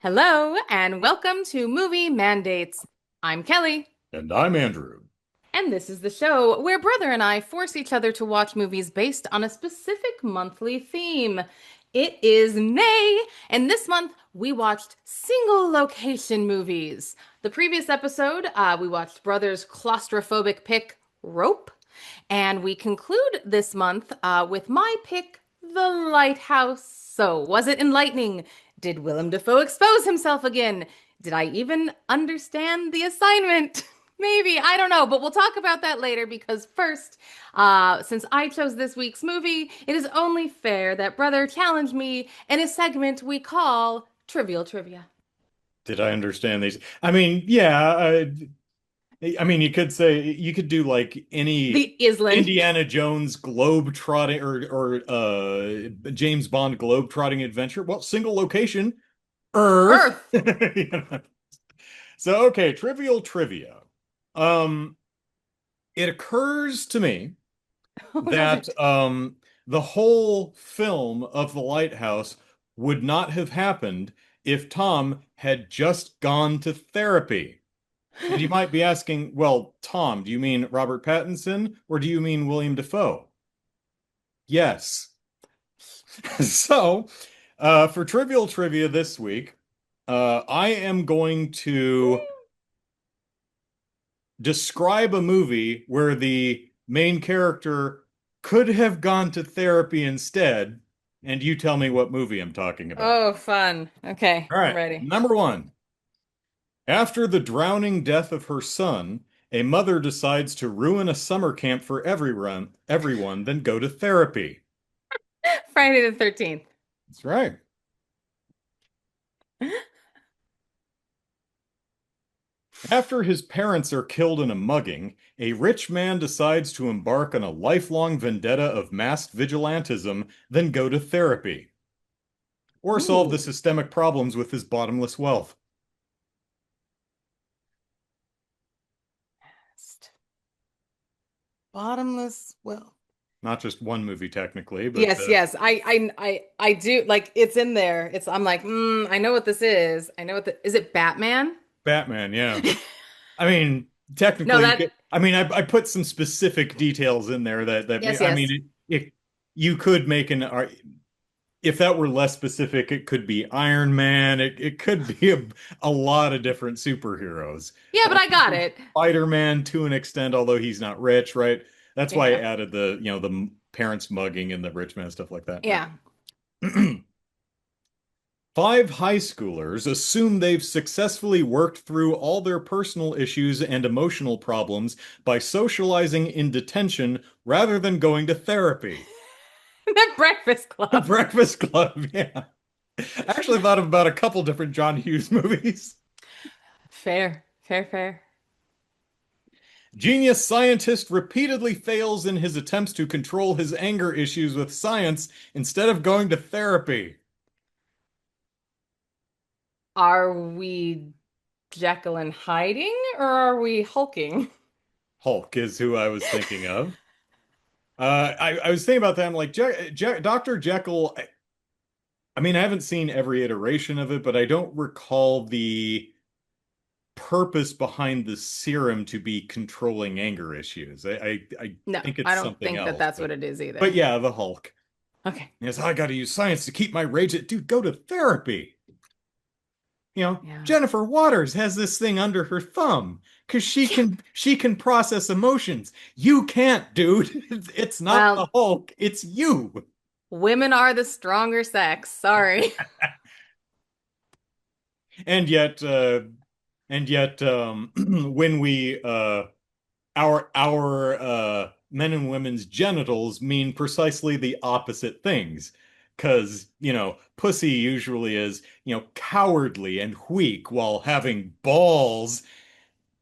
Hello, and welcome to Movie Mandates. I'm Kelly, And I'm Andrew. and this is the show where brother and I force each other to watch movies based on a specific monthly theme. It is May, and this month we watched single location movies. The previous episode, we watched brother's claustrophobic pick, Rope, and we conclude this month with my pick, The Lighthouse. So, was it enlightening? Did Willem Dafoe expose himself again? Did I even understand the assignment? Maybe, I don't know, but we'll talk about that later because first, since I chose this week's movie, it is only fair that brother challenge me in a segment we call Trivial Trivia. Did I understand these? You could do like any The Island. Indiana Jones globe trotting or James Bond globe trotting adventure. Well, single location, Earth. Earth. You know? So okay, trivial trivia. Um, it occurs to me Oh, does that it? the whole film of The Lighthouse would not have happened if Tom had just gone to therapy. And you might be asking, well, Tom, do you mean Robert Pattinson or do you mean William Dafoe? Yes. So, for trivial trivia this week, I am going to describe a movie where the main character could have gone to therapy instead, and you tell me what movie I'm talking about. Oh, fun. Okay, All I'm right, ready. number one. After the drowning death of her son, a mother decides to ruin a summer camp for everyone, then go to therapy. Friday the 13th. That's right. After his parents are killed in a mugging, a rich man decides to embark on a lifelong vendetta of masked vigilantism, then go to therapy, or solve the Ooh, systemic problems with his bottomless wealth. bottomless well. Not just one movie, technically, but Yes, yes. I do like it's in there. I'm like, I know what this is. I know what is it Batman? Batman, yeah. I mean, No, technically, that I put some specific details in there yes, I mean, yes. you could make if that were less specific, it could be Iron Man. It could be a lot of different superheroes. Yeah, but I got it. Spider-Man to an extent, although he's not rich, right? That's why I Yeah. added the parents mugging and the rich man stuff like that. Yeah. Right. Five high schoolers assume they've successfully worked through all their personal issues and emotional problems by socializing in detention rather than going to therapy. The Breakfast The Club. Breakfast Club, yeah. I actually thought about a couple different John Hughes movies. Fair, fair, fair. Genius scientist repeatedly fails in his attempts to control his anger issues with science instead of going to therapy. Are we Jekyll and hiding or are we hulking? Hulk is who I was thinking of. I was thinking about that. I'm like, Dr. Jekyll. I mean, I haven't seen every iteration of it, but I don't recall the purpose behind the serum to be controlling anger issues. I No, think I it's don't something think that else, that's what it is but either. yeah, the Hulk. Okay. Yes, I got to use science to keep my rage. Dude, go to therapy. Yeah. Jennifer Waters has this thing under her thumb because Yeah. she can process emotions. You can't, dude. It's not the Well, Hulk. It's you. women are the stronger sex. Sorry. And yet, when we our men and women's genitals mean precisely the opposite things. Because, pussy usually is, cowardly and weak, while having balls,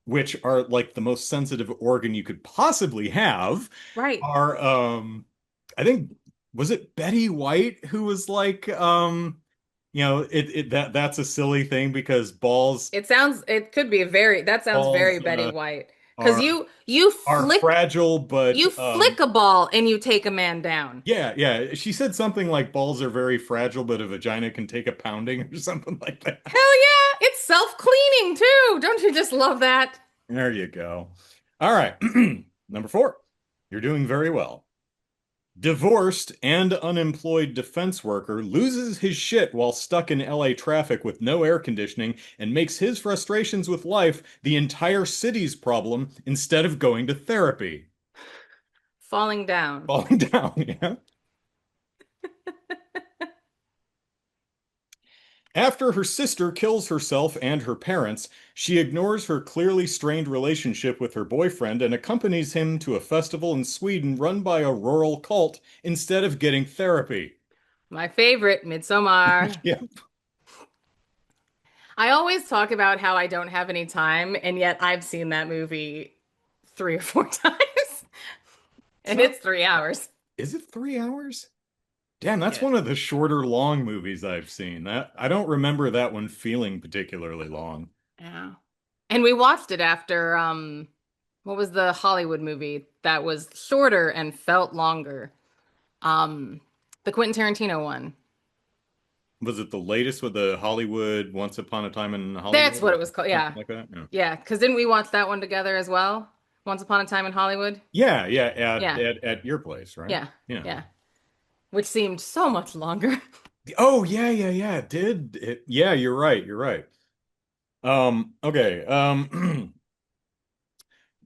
which are like the most sensitive organ you could possibly have, Right. are, I think, was it Betty White who was like, that's a silly thing because It could be that sounds very balls, Betty White. Because are you are flick fragile, but you flick a ball and you take a man down. yeah, yeah. She said something like balls are very fragile, but a vagina can take a pounding or something like that. Hell yeah, it's self-cleaning too. Don't you just love that? There you go. All right. Number four. You're doing very well. Divorced and unemployed defense worker loses his shit while stuck in LA traffic with no air conditioning and makes his frustrations with life the entire city's problem instead of going to therapy. Falling down. Falling down, yeah. After her sister kills herself and her parents, she ignores her clearly strained relationship with her boyfriend and accompanies him to a festival in Sweden run by a rural cult instead of getting therapy. My favorite, Midsommar. Yeah. I always talk about how I don't have any time, and yet I've seen that movie 3 or 4 times, It's and not, it's 3 hours. is it 3 hours? Damn, that's Yeah. one of the shorter long movies I've seen. That I don't remember that one feeling particularly long. Yeah. And we watched it after what was the Hollywood movie that was shorter and felt longer? Um the Quentin Tarantino one. Was it the latest with the Hollywood Once Upon a Time in That's Hollywood what or it was called. something Yeah. like that? Yeah. Yeah, because didn't we watch that one together as well? Once Upon a Time in Hollywood? Yeah, yeah, at Yeah. at your place, right? Yeah. Yeah. Yeah. Which seemed so much longer. Oh, yeah, yeah, yeah. It did it? Yeah, you're right. You're right. Okay.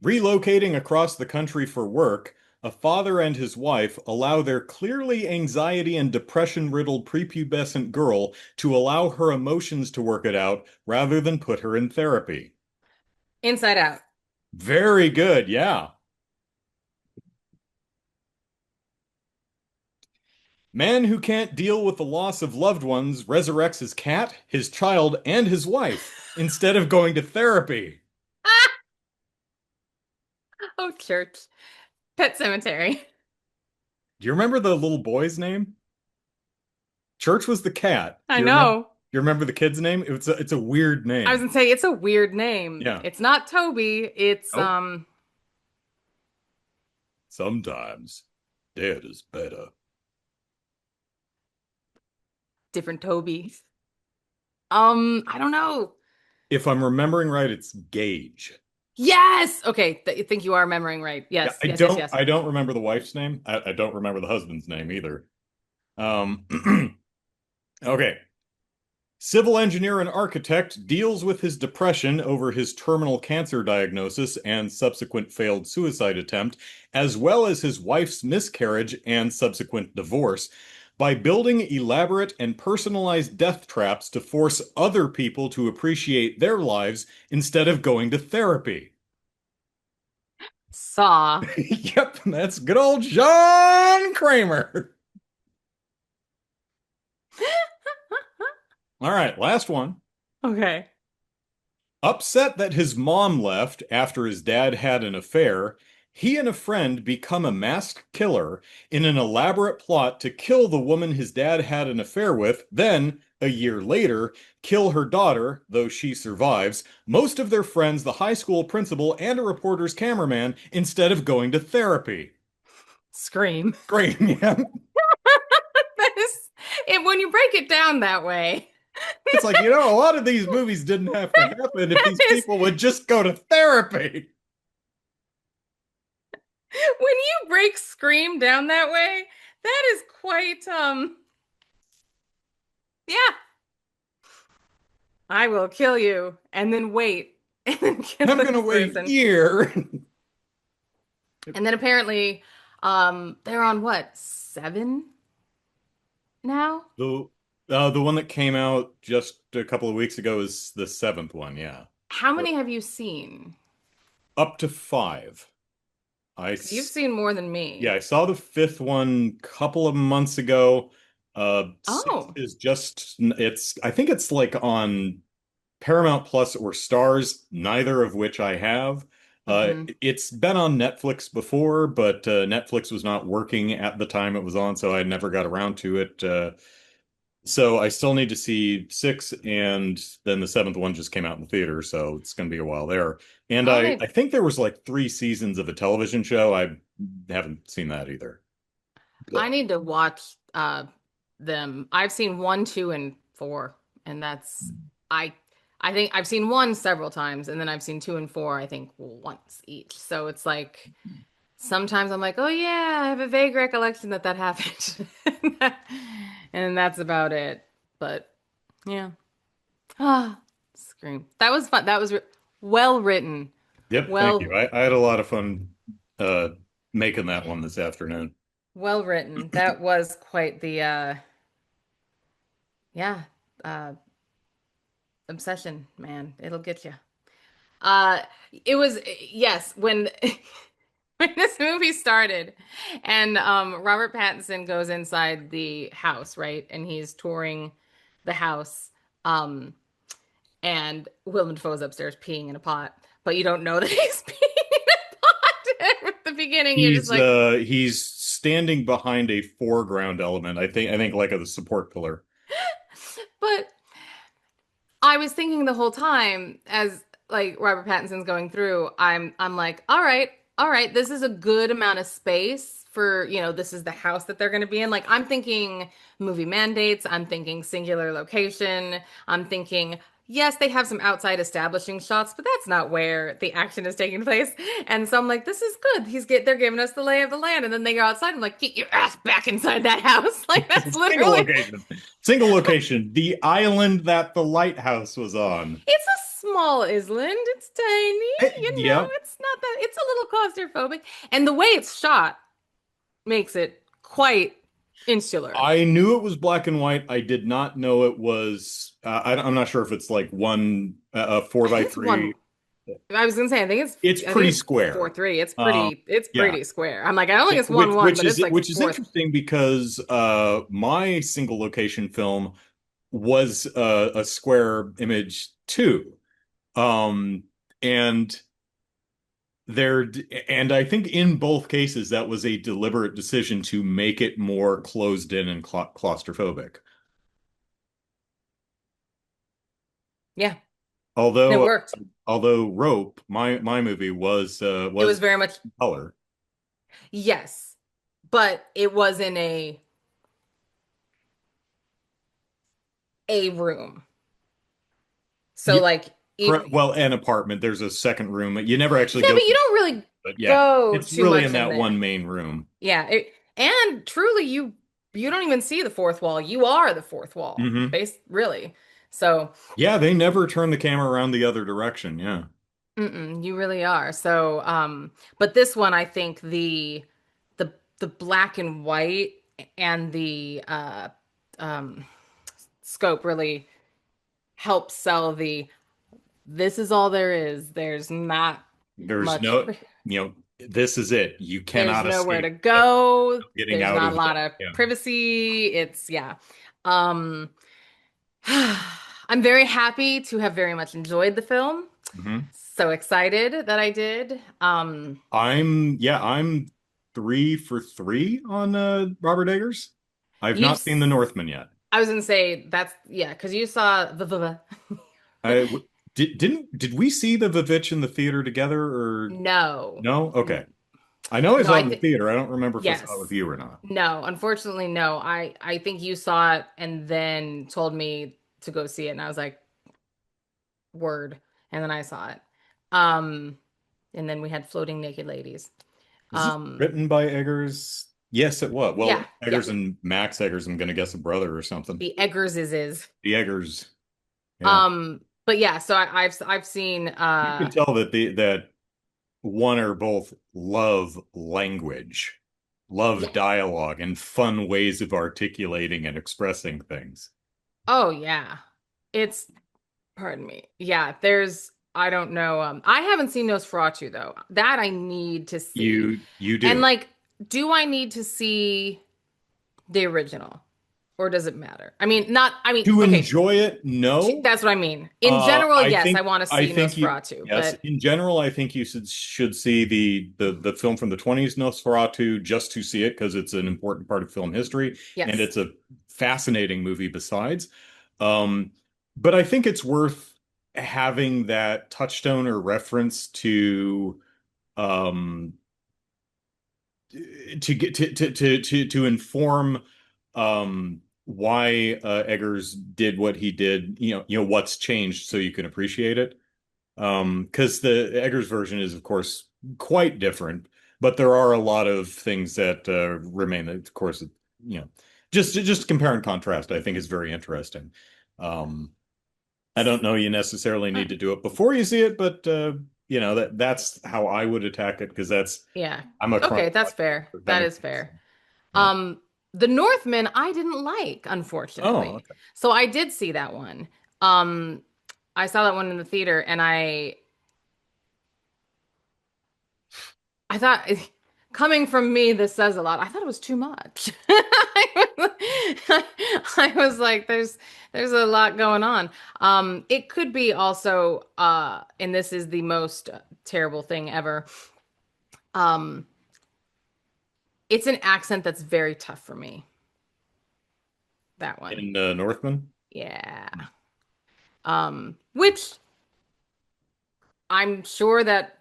Relocating across the country for work, a father and his wife allow their clearly anxiety and depression-riddled prepubescent girl to allow her emotions to work it out rather than put her in therapy. Inside Out. Very good. Yeah. Man who can't deal with the loss of loved ones resurrects his cat, his child, and his wife instead of going to therapy. Oh, church. Pet Cemetery. Do you remember the little boy's name? Church was the cat. I Do you remember? know. You remember the kid's name? It's a weird I was name. gonna say it's a weird name. Yeah. It's not Toby. It's Oh, sometimes dead is better. different Toby. I don't know. If I'm remembering right, it's Gage. Yes. Okay. I think you are remembering right. Yeah, Yes. Yes. Yes. Yes. I don't remember the wife's name. I don't remember the husband's name either. Um, okay. Civil engineer and architect deals with his depression over his terminal cancer diagnosis and subsequent failed suicide attempt, as well as his wife's miscarriage and subsequent divorce, by building elaborate and personalized death traps to force other people to appreciate their lives instead of going to therapy. Saw. Yep, that's good old John Kramer. All right, last one. Okay. Upset that his mom left after his dad had an affair, he and a friend become a masked killer in an elaborate plot to kill the woman his dad had an affair with, then, a year later, kill her daughter, though she survives, most of their friends, the high school principal, and a reporter's cameraman, instead of going to therapy. Scream. Great, yeah. That is it when you break it down that way. It's like, a lot of these movies didn't have to happen if That these is people would just go to therapy. when you break Scream down that way, that is quite yeah. I will kill you and then wait and then kill I'm gonna this wait a person. year. And then apparently, they're on what, 7 now? The the one that came out just a couple of weeks ago is the seventh one, yeah. How But many have you seen? up to five. I Because you've s- seen more than yeah, me. I saw the fifth one a couple of months ago. Six Oh. is just it's I think it's like on Paramount Plus or Stars, neither of which I have. Hmm. It's been on Netflix before, but Netflix was not working at the time it was on, so I never got around to it. So I still need to see six, and then the seventh one just came out in the theater, so it's going to be a while there. And Oh, I they think there was like three seasons of a television show. I haven't seen that either. I need to watch them. I've seen one, two, and four, and I I think I've seen one several times, and then I've seen two and four, I think once each. So it's like sometimes I'm like, oh yeah, I have a vague recollection that that happened. And that's about it. But yeah. Ah, scream. That was fun. That was well written. Yep, thank you. Well, I had a lot of fun uh making that one this afternoon. well written. That was quite the yeah, uh obsession, man. It'll get you. Uh it was yes, when when this movie started and Robert Pattinson goes inside the house, right? And he's touring the house. Um and Willem Dafoe's upstairs peeing in a pot, but you don't know that he's peeing in a pot at the beginning. You're just like, He's standing behind a foreground element. I think like a support pillar. but I was thinking the whole time as like Robert Pattinson's going through, I'm like, all right, this is a good amount of space for, this is the house that they're going to be in. Like I'm thinking movie mandates, I'm thinking singular location, I'm thinking yes, they have some outside establishing shots, but that's not where the action is taking place. And so I'm like, this is good. They're giving us the lay of the land, and then they go outside. I'm like, get your ass back inside that house. Like that's Single literally location. Single location. The island that the lighthouse was on. It's a small island. It's tiny. Yeah, It's not that, it's a little claustrophobic. And the way it's shot makes it quite insular. I knew it was black and white. I did not know it was. I'm not sure if it's like one four I by think it's three. one. I was gonna say, It's I think pretty it's square. 4-3. Um, It's yeah, pretty square. I'm like, I don't think it's which 1-1, which but is it's like which is fourth. interesting because my single location film was a square image too. Um, and there and I think in both cases that was a deliberate decision to make it more closed in and claustrophobic. Yeah, and it Although worked. although Rope, my movie It was was very much color. yes, but it was in a room. So Yeah, like even well, an apartment. There's a second room. You never actually yeah, go, but you don't really but yeah, go it's too really in much in that one there. main room. Yeah, and truly you don't even see the fourth wall. You are the fourth wall, Hmm. really. So, Yeah, they never turn the camera around the other direction. Yeah. you really are. So, but this one, I think the black and white and the um scope really helps sell the this is all there is. There's not There's much. no, this is it. You There's cannot nowhere escape to go. getting There's out not a of lot the, of yeah. privacy. It's yeah. Um I'm very happy to have very much enjoyed the film. Hmm. So excited that I did. I'm 3 for 3 on Robert Eggers. I've You've, not seen The Northman yet. I was gonna say that's yeah, because you saw I did we see the Vivitch in the theater together or no, no? Okay. I know I no, saw it I in the think theater. I don't remember if I saw it with yes, you or not. no. Unfortunately, no. I think you saw it and then told me to go see it, and I was like, word, and then I saw it. Um, and then we had floating naked ladies. Was this Um, written by Eggers? Yes, it was. yeah, Well, yeah. Eggers and Max Eggers, I'm gonna guess a brother or something. The Eggers is. The Eggers. Yeah. But yeah, so I've seen You can tell that that one or both love language, yeah. love dialogue, and fun ways of articulating and expressing things. Oh yeah. It's pardon me. Yeah, there's I don't know. I haven't seen Nosferatu though. That I need to see. You And do. like, do I need to see the original? Or does it matter? I mean, not, I mean, To okay, enjoy it, no. that's what I mean. In general, I yes, I think want to I see think you Nosferatu, yes, but in general, I think you should see the film from the 20s, Nosferatu, just to see it because it's an important part of film history and yes. it's a fascinating movie besides. Um, but I think it's worth having that touchstone or reference um to get to inform why Eggers did what he did, what's changed so you can appreciate it. Because the Eggers version is, of course, quite different, but there are a lot of things that remain. Of course, you know, just compare and contrast, I think is very interesting. Um, I don't know you necessarily Uh, need to do it before you see it, but that's how I would attack it because yeah. I'm a Okay, that's chronological fair. That kind of is fair. yeah. The Northman I didn't like, Oh, unfortunately. okay. So I did see that one. Um, I saw that one in the theater and I thought coming from me, this says a lot. I thought it was too much. I was like, there's a lot going on. It could be also, and this is the most terrible thing ever. Um, it's an accent that's very tough for me. That one. In Northman. Yeah. Which I'm sure that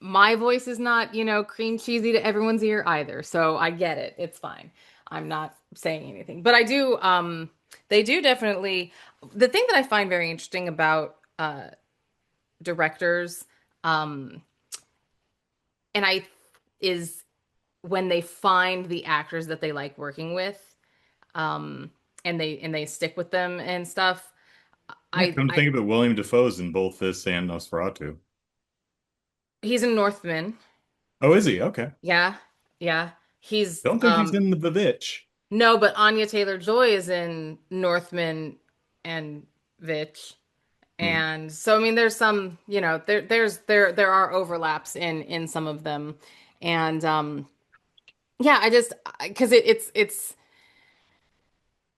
my voice is not, cream cheesy to everyone's ear either. So I get it. It's fine. I'm not saying anything. But I do, they do definitely, the thing that I find very interesting about directors, um, and I is when they find the actors that they like working with, um, and they stick with them and stuff. Yeah, I, come to I think of it, William Defoe's in both this and Nosferatu. he's in Northman. Oh, is he? Okay. Yeah, yeah. He's Don't think he's in the Vitch. no, but Anya Taylor-Joy is in Northman and Vitch. Hmm. And so I mean there's some, there are overlaps in some of them. And yeah, I just because it's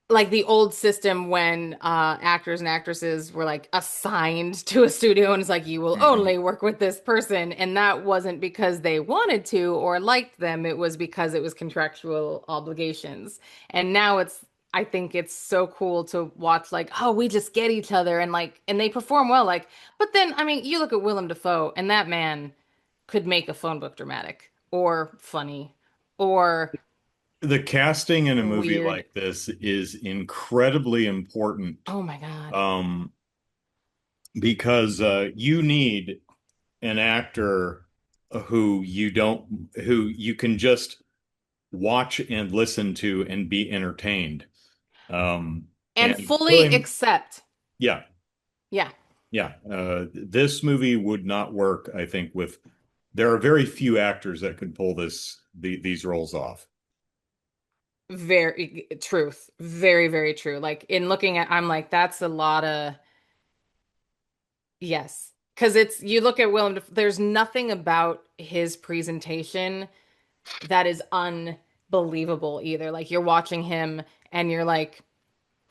like the old system when actors and actresses were like assigned to a studio and it's like you will Hmm. only work with this person and that wasn't because they wanted to or liked them, it was because it was contractual obligations. And now it's I think it's so cool to watch like oh we just get each other and like and they perform well like but then I mean you look at Willem Dafoe and that man could make a phone book dramatic or funny or The casting in a movie weird. like this is incredibly important, Oh my God. um, because you need an actor who you can just watch and listen to and be entertained. And And fully William, accept. yeah, Yeah, yeah, this movie would not work, I think, there are very few actors that can pull these roles off. very truth. Very, very true. Like in looking at, I'm like, that's a lot of yes. Because it's you look at there's nothing about his presentation that is unbelievable either. Like you're watching him and you're like,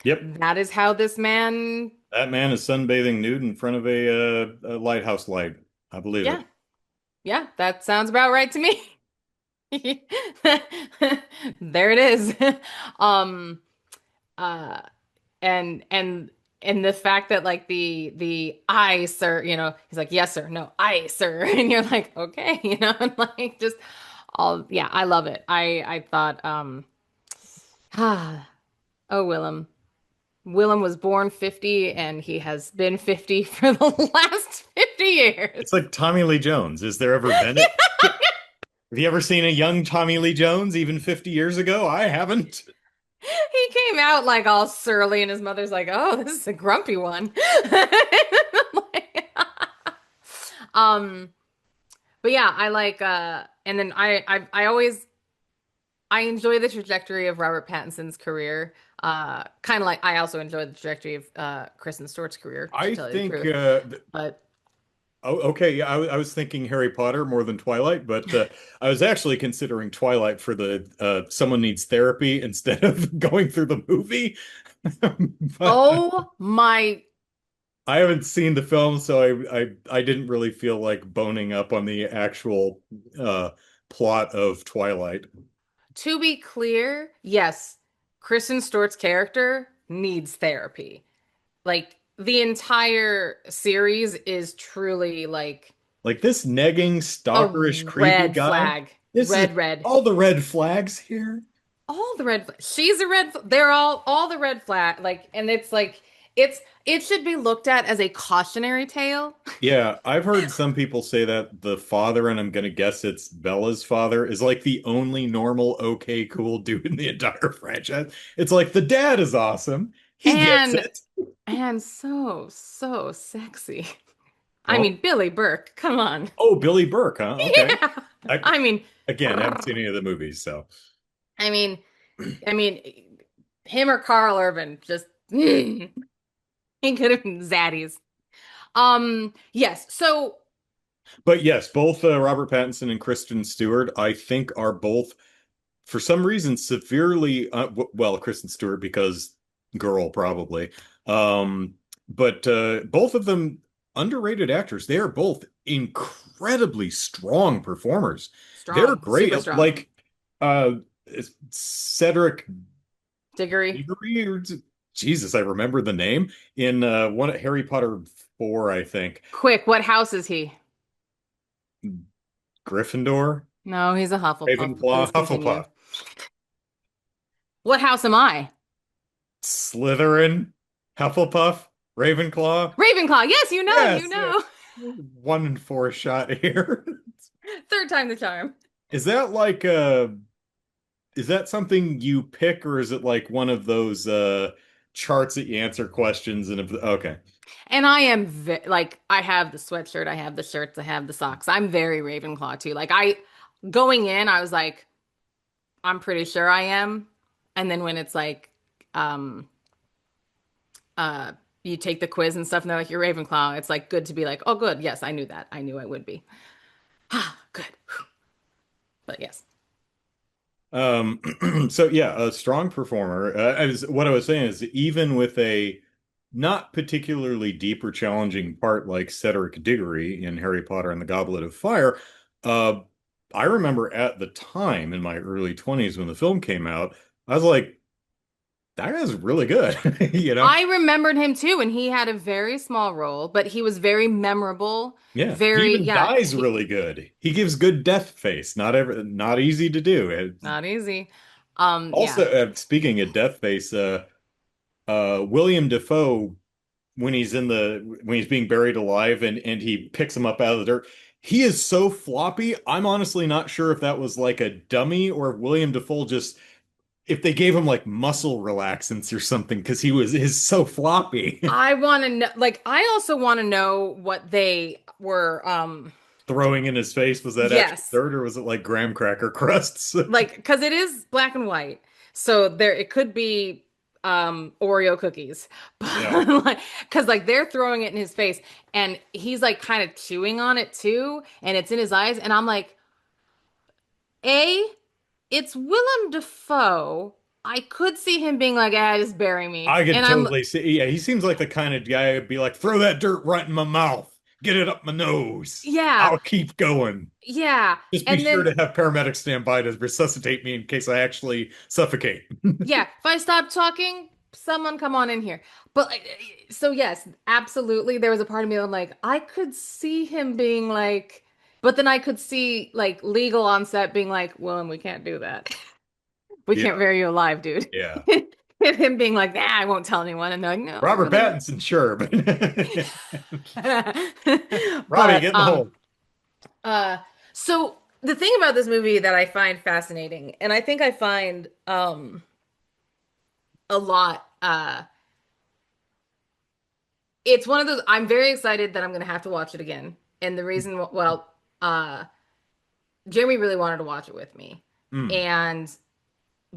Yep, that is how this man, that man is sunbathing nude in front of a lighthouse light. I believe yeah, it. yeah, that sounds about right to me. There it is. Um, uh and the fact that like the I sir, he's like yes sir, no I sir, and you're like okay, and like just all yeah, I love it. I thought ah oh Willem was born 50 and he has been 50 for the last 50 years. It's like Tommy Lee Jones. Is there ever been it? Have you ever seen a young Tommy Lee Jones even 50 years ago? I haven't. He came out like all surly and his mother's like oh this is a grumpy one. um But yeah, I like and then I always I enjoy the trajectory of Robert Pattinson's career. Kind of like I also enjoy the trajectory of Kristen Stewart's career, to I tell you the think truth. But Oh, okay. Yeah, I was thinking Harry Potter more than Twilight, but I was actually considering Twilight for the someone needs therapy instead of going through the movie. But Oh my, I haven't seen the film, so I didn't really feel like boning up on the actual plot of Twilight. to be clear, yes, Kristen Stewart's character needs therapy. Like the entire series is truly like Like this negging, a stalkerish, creepy red guy. flag. This is Red. all the red flags here. All the she's a they're all the red flag like and it's like it should be looked at as a cautionary tale. Yeah, I've heard some people say that the father, and I'm gonna guess it's Bella's father, is like the only normal, okay, cool dude in the entire franchise. It's like the dad is awesome. He gets and it. and so sexy. I Oh, mean Billy Burke, come on. oh, Billy Burke, huh? Okay. Yeah. I I mean again haven't seen any of the movies, so. I mean I mean him or Carl Urban just he could have been zaddies. Yes. So But yes, both Robert Pattinson and Kristen Stewart, I think, are both for some reason severely well, Kristen Stewart because girl probably. Um, but both of them underrated actors. They are both incredibly strong performers. They're strong, great. super strong. Like uh Cedric Diggory. Diggory or Jesus, I remember the name in one Harry Potter 4, I think. Quick, what house is he? Gryffindor, No, he's a Hufflepuff. Please Ravenclaw, continue. Hufflepuff, What house am I? Slytherin, Hufflepuff, Ravenclaw. Ravenclaw. Yes, you Yes, know. 1 in 4 shot here. Third time the charm. Is that like is that something you pick or is it like one of those charts that you answer questions and if okay. And I am like I have the sweatshirt, I have the shirts, I have the socks. I'm very Ravenclaw too. Like I going in, I was like, I'm pretty sure I am. And then when it's like, um, uh, you take the quiz and stuff, and they're like, you're Ravenclaw. It's like good to be like, oh, good. Yes, I knew that. I knew I would be. Ah, good. But yes. Um, so yeah, a strong performer. What I was saying is even with a not particularly deep or challenging part like Cedric Diggory in Harry Potter and the Goblet of Fire, uh, I remember at the time in my early 20s when the film came out, I was like, that guy's really good, you know? I remembered him too, and he had a very small role, but he was very memorable. Yeah, he Very, even yeah, dies really good. He gives good death face. Not easy to do. not easy. Also, Yeah. speaking of death face, William Defoe when he's being buried alive and he picks him up out of the dirt. He is so floppy. I'm honestly not sure if that was like a dummy or if William Defoe just if they gave him like muscle relaxants or something because he was is so floppy. I want to know, like, I also want to know what they were, Throwing in his face, was that actual yes. dirt or was it like graham cracker crusts? Like because it is black and white, so there it could be Oreo cookies, Yeah. but like because like they're throwing it in his face and he's like kind of chewing on it too, and it's in his eyes, and I'm like, a it's Willem Dafoe. I could see him being like, ah, just bury me, I could and I'm totally see. Yeah, he seems like the kind of guy who'd be like, throw that dirt right in my mouth. Get it up my nose. yeah, I'll keep going. yeah, Just be and sure then to have paramedics stand by to resuscitate me in case I actually suffocate. yeah, if I stop talking, someone come on in here. But like, so yes, absolutely. There was a part of me that I'm like, I could see him being like, but then I could see like legal on set being like, well, and we can't do that. We Yeah, can't bury you alive, dude. yeah. And him being like, nah, I won't tell anyone. And they're like, no, we're Robert gonna do Pattinson, sure, but it. Robbie, But get in the hole. uh so the thing about this movie that I find fascinating, and I think I find a lot it's one of those I'm very excited that I'm gonna have to watch it again. And the reason well, Jeremy really wanted to watch it with me. Mm, And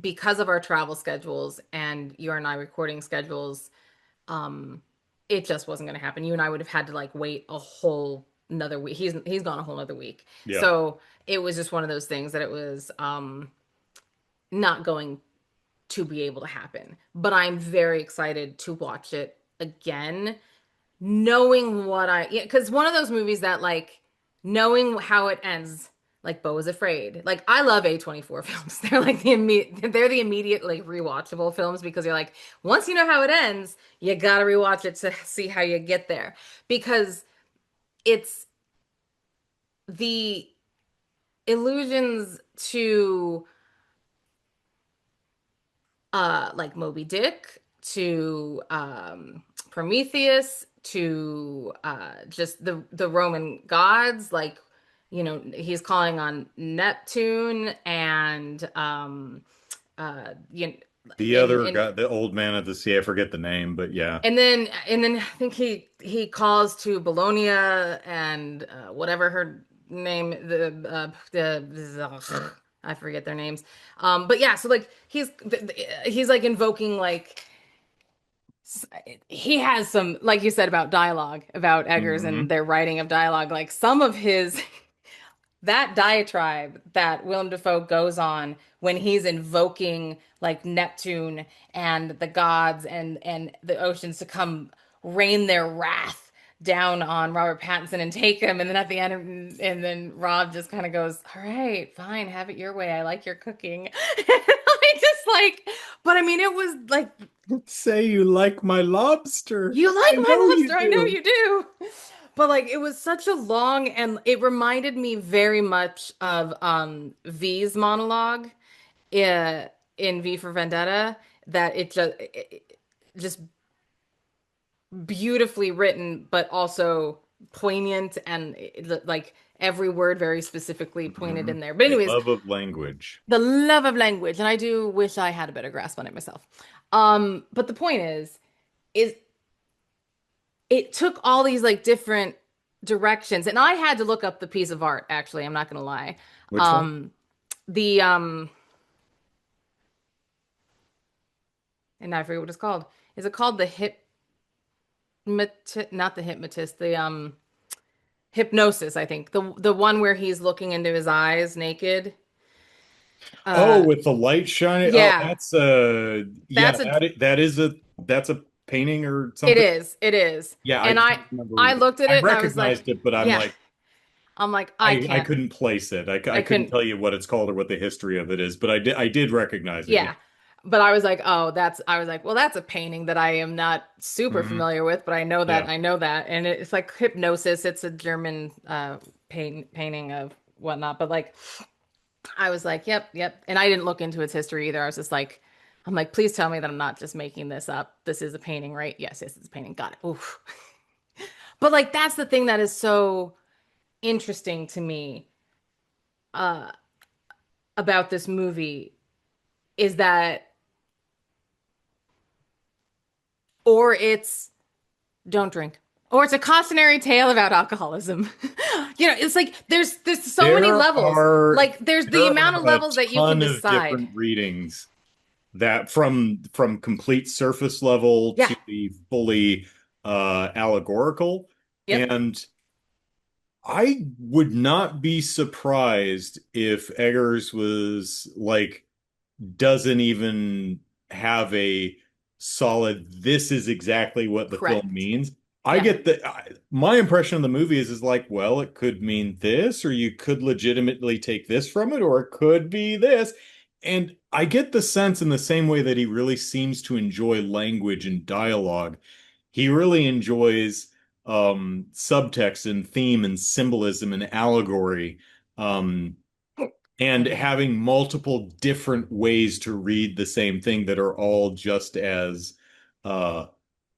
because of our travel schedules and you and I recording schedules, um, it just wasn't gonna happen. You and I would have had to like wait a whole another week. He's gone a whole other week. Yeah. So it was just one of those things that it was not going to be able to happen. But I'm very excited to watch it again, knowing what yeah, because one of those movies that like knowing how it ends, like Beau was afraid. Like I love A24 films. They're the immediate like rewatchable films because you're like once you know how it ends, you gotta rewatch it to see how you get there because it's the illusions to like Moby Dick to Prometheus to just the Roman gods like he's calling on Neptune and you know The other guy, the old man of the sea, I forget the name, but yeah. and then I think he calls to Bologna and whatever her name the I forget their names. But yeah, so like he's like invoking like he has some like you said about dialogue about Eggers and Hmm. their writing of dialogue like some of his that diatribe that Willem Dafoe goes on when he's invoking like Neptune and the gods and the oceans to come rain their wrath down on Robert Pattinson and take him, and then at the end, and then Rob just kind of goes, "All right, fine, have it your way. I like your cooking." I just like, but I mean, it was like, Say you like my lobster. you like I know my you lobster, I know do. you do. But like it was such a long and it reminded me very much of V's monologue in, in V for Vendetta that just beautifully written but also poignant and like every word very specifically pointed Hmm. in there. But A anyways, love of language. the love of language and I do wish I had a better grasp on it myself. But the point is it took all these like different directions and I had to look up the piece of art actually, I'm not gonna lie. Which one? um the and I forget what it's called. Is it called the hypnotist, not the hypnotist, the hypnosis, I think, the one where he's looking into his eyes naked. Oh, uh with the light shining. Oh, yeah, that's yeah, that's a that is that's a painting or it something. is Yeah, I and can't remember I either. looked at I it and I was recognized like it, but I'm yeah, like I'm like I I can't, couldn't place it. I I couldn't couldn't. tell you what it's called or what the history of it is, but I did recognize it. Yeah. Yeah. But I was like, oh, I was like, well, that's a painting that I am not super Hmm. familiar with, but Yeah. I know that. And it's like hypnosis. It's a German painting of whatnot. But like, I was like, yep, yep. And I didn't look into its history either. I was just like, I'm like, please tell me that I'm not just making this up. This is a painting, right? Yes, yes, it's a painting. Got it. Oof. But like, that's the thing that is so interesting to me uh, about this movie is that, or it's don't drink. Or it's a cautionary tale about alcoholism. It's like there's so many There levels. are Like there's the there amount are of a levels that you can ton of decide. different readings that from complete surface level Yeah. to the fully allegorical. Yep. And I would not be surprised if Eggers was like doesn't even have a solid this is exactly what the film Correct. means. I Yeah. get my impression of the movie is like, well, it could mean this, or you could legitimately take this from it, or it could be this. And I get the sense in the same way that he really seems to enjoy language and dialogue. He really enjoys subtext and theme and symbolism and allegory. Um, and Mhm. having multiple different ways to read the same thing that are all just as uh,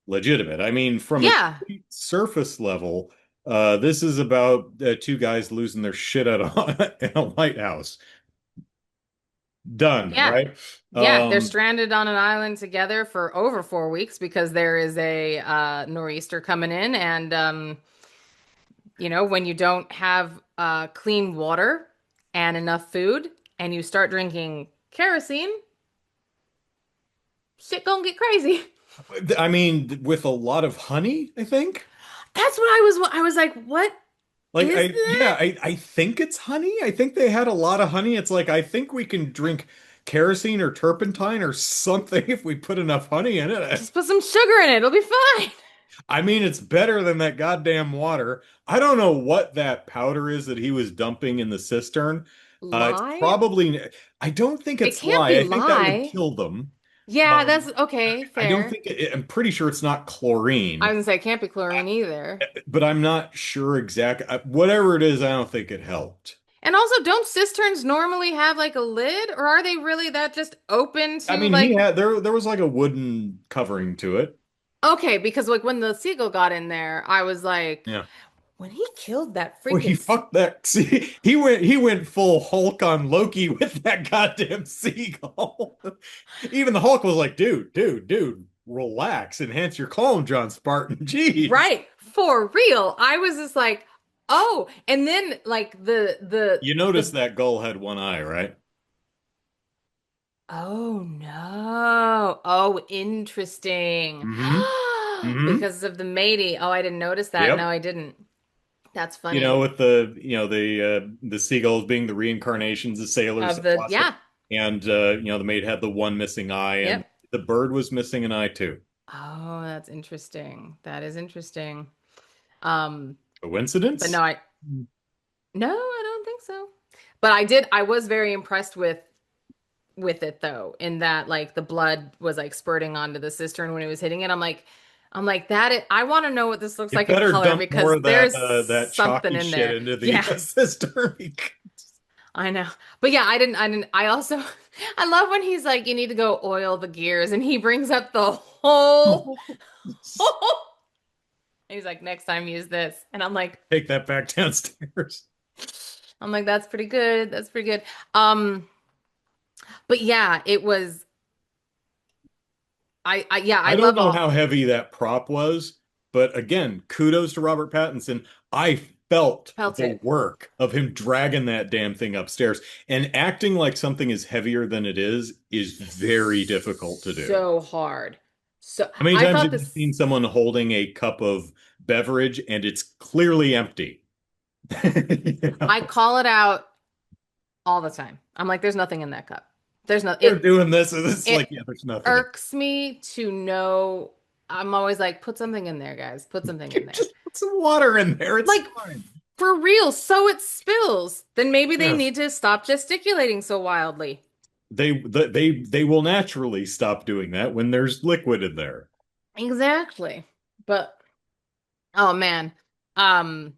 legitimate. I mean, from a Yeah. complete surface level, this is about two guys losing their shit out of, in a lighthouse. Done, Yeah. right? Yeah. They're Um, stranded on an island together for over 4 weeks because there is a nor'easter coming in. And when you don't have clean water and enough food and you start drinking kerosene, shit gonna get crazy. I mean, with a lot of honey, I think. That's what I was like, what? Like Is there? I think it's honey. I think they had a lot of honey. It's like I think we can drink kerosene or turpentine or something if we put enough honey in it. Just put some sugar in it. It'll be fine. I mean, it's better than that goddamn water. I don't know what that powder is that he was dumping in the cistern. It's Lye? probably, I don't think It it's can't lye. be I think that would lye. kill them. Yeah, that's Um, okay, I don't fair. think I'm pretty sure it's not I was chlorine, gonna say it can't be chlorine either. but I'm not sure exactly. Whatever it is, I don't think it helped. And also, don't cisterns normally have like a lid, or are they really that just open I to mean, he like had there was like a wooden covering to it. okay, because like when the seagull got in there, I was like, Yeah. when he killed that Well, he freaking fucked that. See, he went full Hulk on Loki with that goddamn seagull. Even the Hulk was like, dude, relax, enhance your calm, John Spartan. Jeez. right, for real. I was just like, oh, and then like You noticed the that gull had one eye, right? oh no. Oh, interesting. Mm-hmm. Mm-hmm. Because of the matey. Oh, I didn't notice that. No, Yep. I didn't. That's You know, funny. with the seagulls being the reincarnations of sailors Of that the lost it, yeah. and the maid had the one missing eye, and Yep. the bird was missing an eye too. Oh, that's interesting. That is interesting. Um, but no, Coincidence? I don't think so. But I was very impressed with it though, in that like the blood was like spurting onto the cistern when he was hitting it. I'm like I want to know what this looks You like in better color dump more because of that there's that something chalky in shit there. into the Yeah, cistern. I know. But yeah, I didn't I also I love when he's like you need to go oil the gears and he brings up the whole he's like next time use this. And Take that back downstairs. I'm like that's pretty good. That's pretty good. Um but yeah, it was I I don't love know all how heavy that prop was, but again, kudos to Robert Pattinson. I felt felt the it. work of him dragging that damn thing upstairs and acting like something is heavier than it is very difficult to do. So hard. So How many I times thought have you this seen someone holding a cup of beverage and it's clearly empty? You I know? call it out all the time. I'm like, there's nothing in that cup. There's no They're doing this, and it's it like, yeah, there's nothing. irks me to know. I'm always like, put something in there, guys. Put something in there. Just put some water in there. It's Like fine. for real, so it spills. Then maybe they Yes. need to stop gesticulating so wildly. They will naturally stop doing that when there's liquid in there. Exactly. But oh man. Um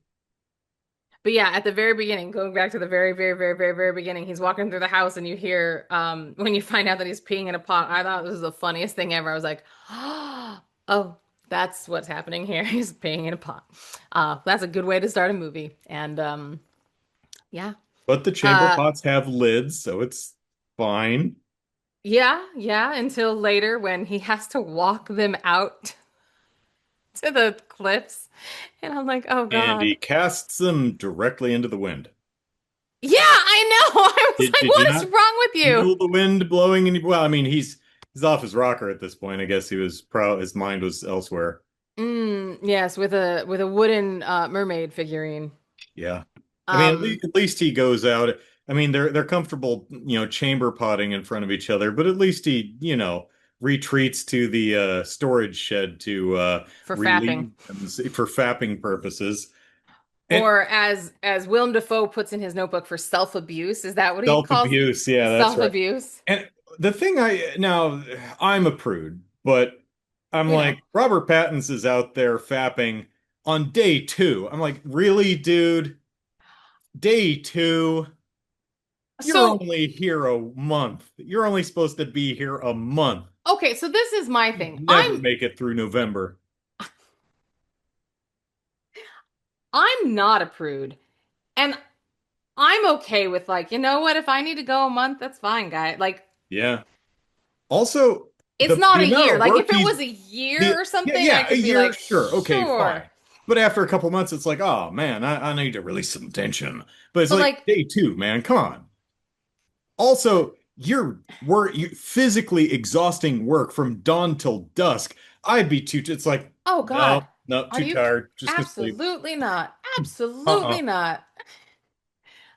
But yeah, at the very beginning, going back to the very, very, very, very, very beginning, he's walking through the house and you hear when you find out that he's peeing in a pot. I thought this was the funniest thing ever. I was like, oh, that's what's happening here. He's peeing in a pot. That's a good way to start a movie. And yeah. But the chamber Uh pots have lids, so it's fine. yeah, until later when he has to walk them out to the cliffs. And I'm like, oh And God. he casts them directly into the wind. Yeah, I know. I was like, Did you what is not wrong with you? feel the wind blowing? Well, I mean, he's off his rocker at this point. I guess he was proud. His mind was elsewhere. Yes, with a wooden mermaid figurine. Yeah. I mean, Um, at least he goes out. I mean, they're comfortable, chamber potting in front of each other, but at least he, retreats to the storage shed to for fapping. relieve them for fapping purposes. And Or as Willem Dafoe puts in his notebook for self-abuse, is that what he calls self-abuse, yeah, that's right. self-abuse? And the thing now, I'm a prude, but I'm You know. like, Robert Pattinson's out there fapping on day two. I'm like, really, dude? Day two? You're So, only here a month. You're only supposed to be here a month. okay, so this is my You'd thing. never make it through November. I'm not a prude. And I'm okay with like, you know what, if I need to go a month, that's fine, guy. Like Yeah. Also, it's the not a amount year. of Like work if it was a year or something, I yeah, a could be year, like, sure, okay, fine. sure. But after a couple months, it's like, oh man, I need to release some tension. But it's But like like day two, man. Come on. Also, you physically exhausting work from dawn till dusk. I'd be too. It's like, oh no, God. no, Are too you tired. Just gonna sleep. absolutely not? Absolutely Uh-uh. not.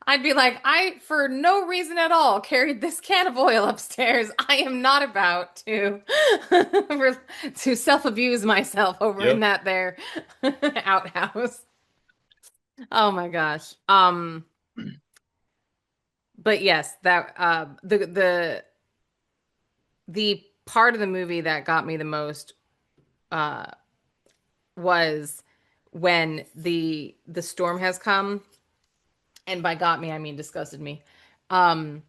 I'd be like, I, for no reason at all, carried this can of oil upstairs. I am not about to to self-abuse myself over in Yep. that there outhouse. Oh my gosh. But yes, that the part of the movie that got me the most uh was when the storm has come, and by got me I mean disgusted me. Um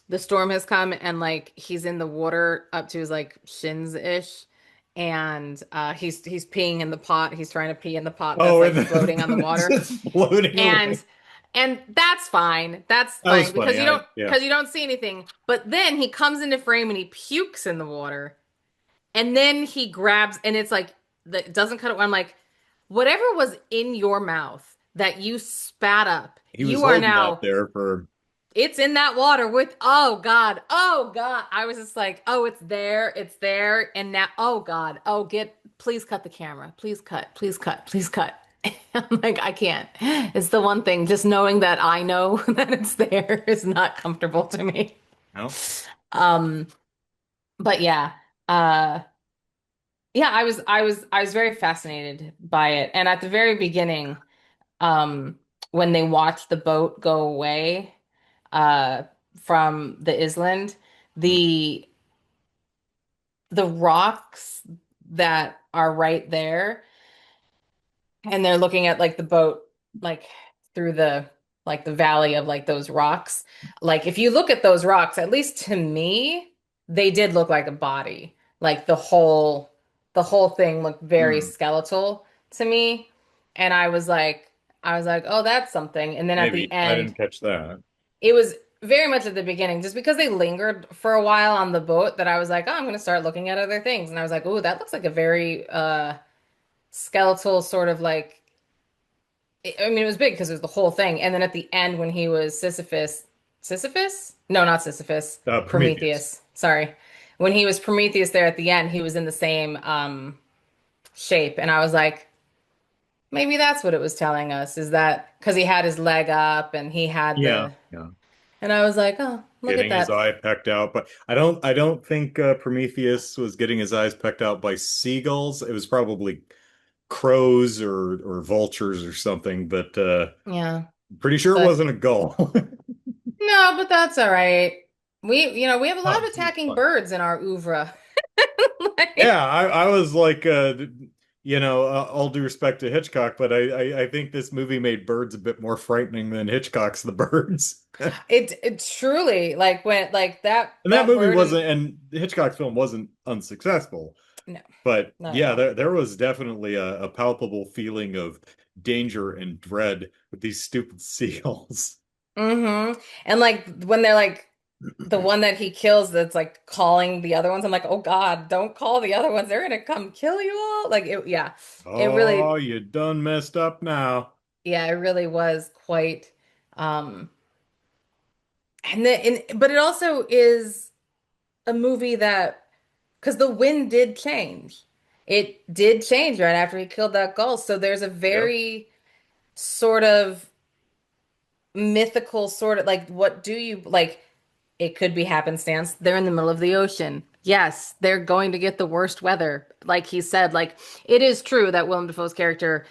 the storm has come and like he's in the water up to his like shins ish, and he's peeing in the pot. He's trying to pee in the pot that's Oh, and like floating on the then it's water. just floating And away. that's fine. That's That was fine funny. Yeah. because you don't see anything. But then he comes into frame and he pukes in the water. And then he grabs and it's like that doesn't cut it. I'm like, whatever was in your mouth that you spat up, He was you are holding that now there for, it's in that water with oh God. Oh God. I was just like, oh, it's there. And now, oh God. Oh, please cut the camera. Please cut. Please cut. Please cut. I'm like, I can't. It's the one thing. Just knowing that I know that it's there is not comfortable to me. no. Um, but yeah. Yeah, I was very fascinated by it. And at the very beginning, when they watch the boat go away, uh, from the island, the the rocks that are right there, and they're looking at like the boat like through the like the valley of like those rocks. Like if you look at those rocks, at least to me, they did look like a body. Like the whole thing looked very Hmm. skeletal to me. And I was like, "Oh, that's something." And then at the Maybe I end, didn't catch that. it was very much at the beginning, just because they lingered for a while on the boat that I was like, "Oh, I'm going to start looking at other things." And I was like, "Oh, that looks like a very skeletal sort of like I mean, it was big because it was the whole thing. And then at the end, when he was Sisyphus? No, not Sisyphus. Prometheus. Prometheus. Sorry. When he was Prometheus there at the end, he was in the same shape. And I was like, maybe that's what it was telling us, is that because he had his leg up and he had Yeah. the, Yeah. and I was like, oh, look at Getting his that. eye pecked out, but I don't think Prometheus was getting his eyes pecked out by seagulls. It was probably crows or vultures or something, but Yeah. pretty sure it But wasn't a gull. no, but that's all right. We have a lot Oh, of geez, attacking fun. birds in our oeuvre. Like, Yeah, I was like, all due respect to Hitchcock, but I think this movie made birds a bit more frightening than Hitchcock's The Birds. it truly like when like And that that movie bird and wasn't, and Hitchcock's film wasn't unsuccessful. no, But not at yeah, all. there was definitely a palpable feeling of danger and dread with these stupid seagulls. And like when they're like the one that he kills that's like calling the other ones, I'm like, oh God, don't call the other ones. They're gonna come kill you all. Like it, yeah, it Oh, really, you done messed up now. yeah, it really was quite. Um, and then, but it also is a movie that because the wind did change. It did change right after he killed that gull. So there's a Yep. very sort of mythical sort of like what do you like it could be happenstance. They're in the middle of the ocean. Yes, they're going to get the worst weather. Like he said, like it is true that Willem Dafoe's character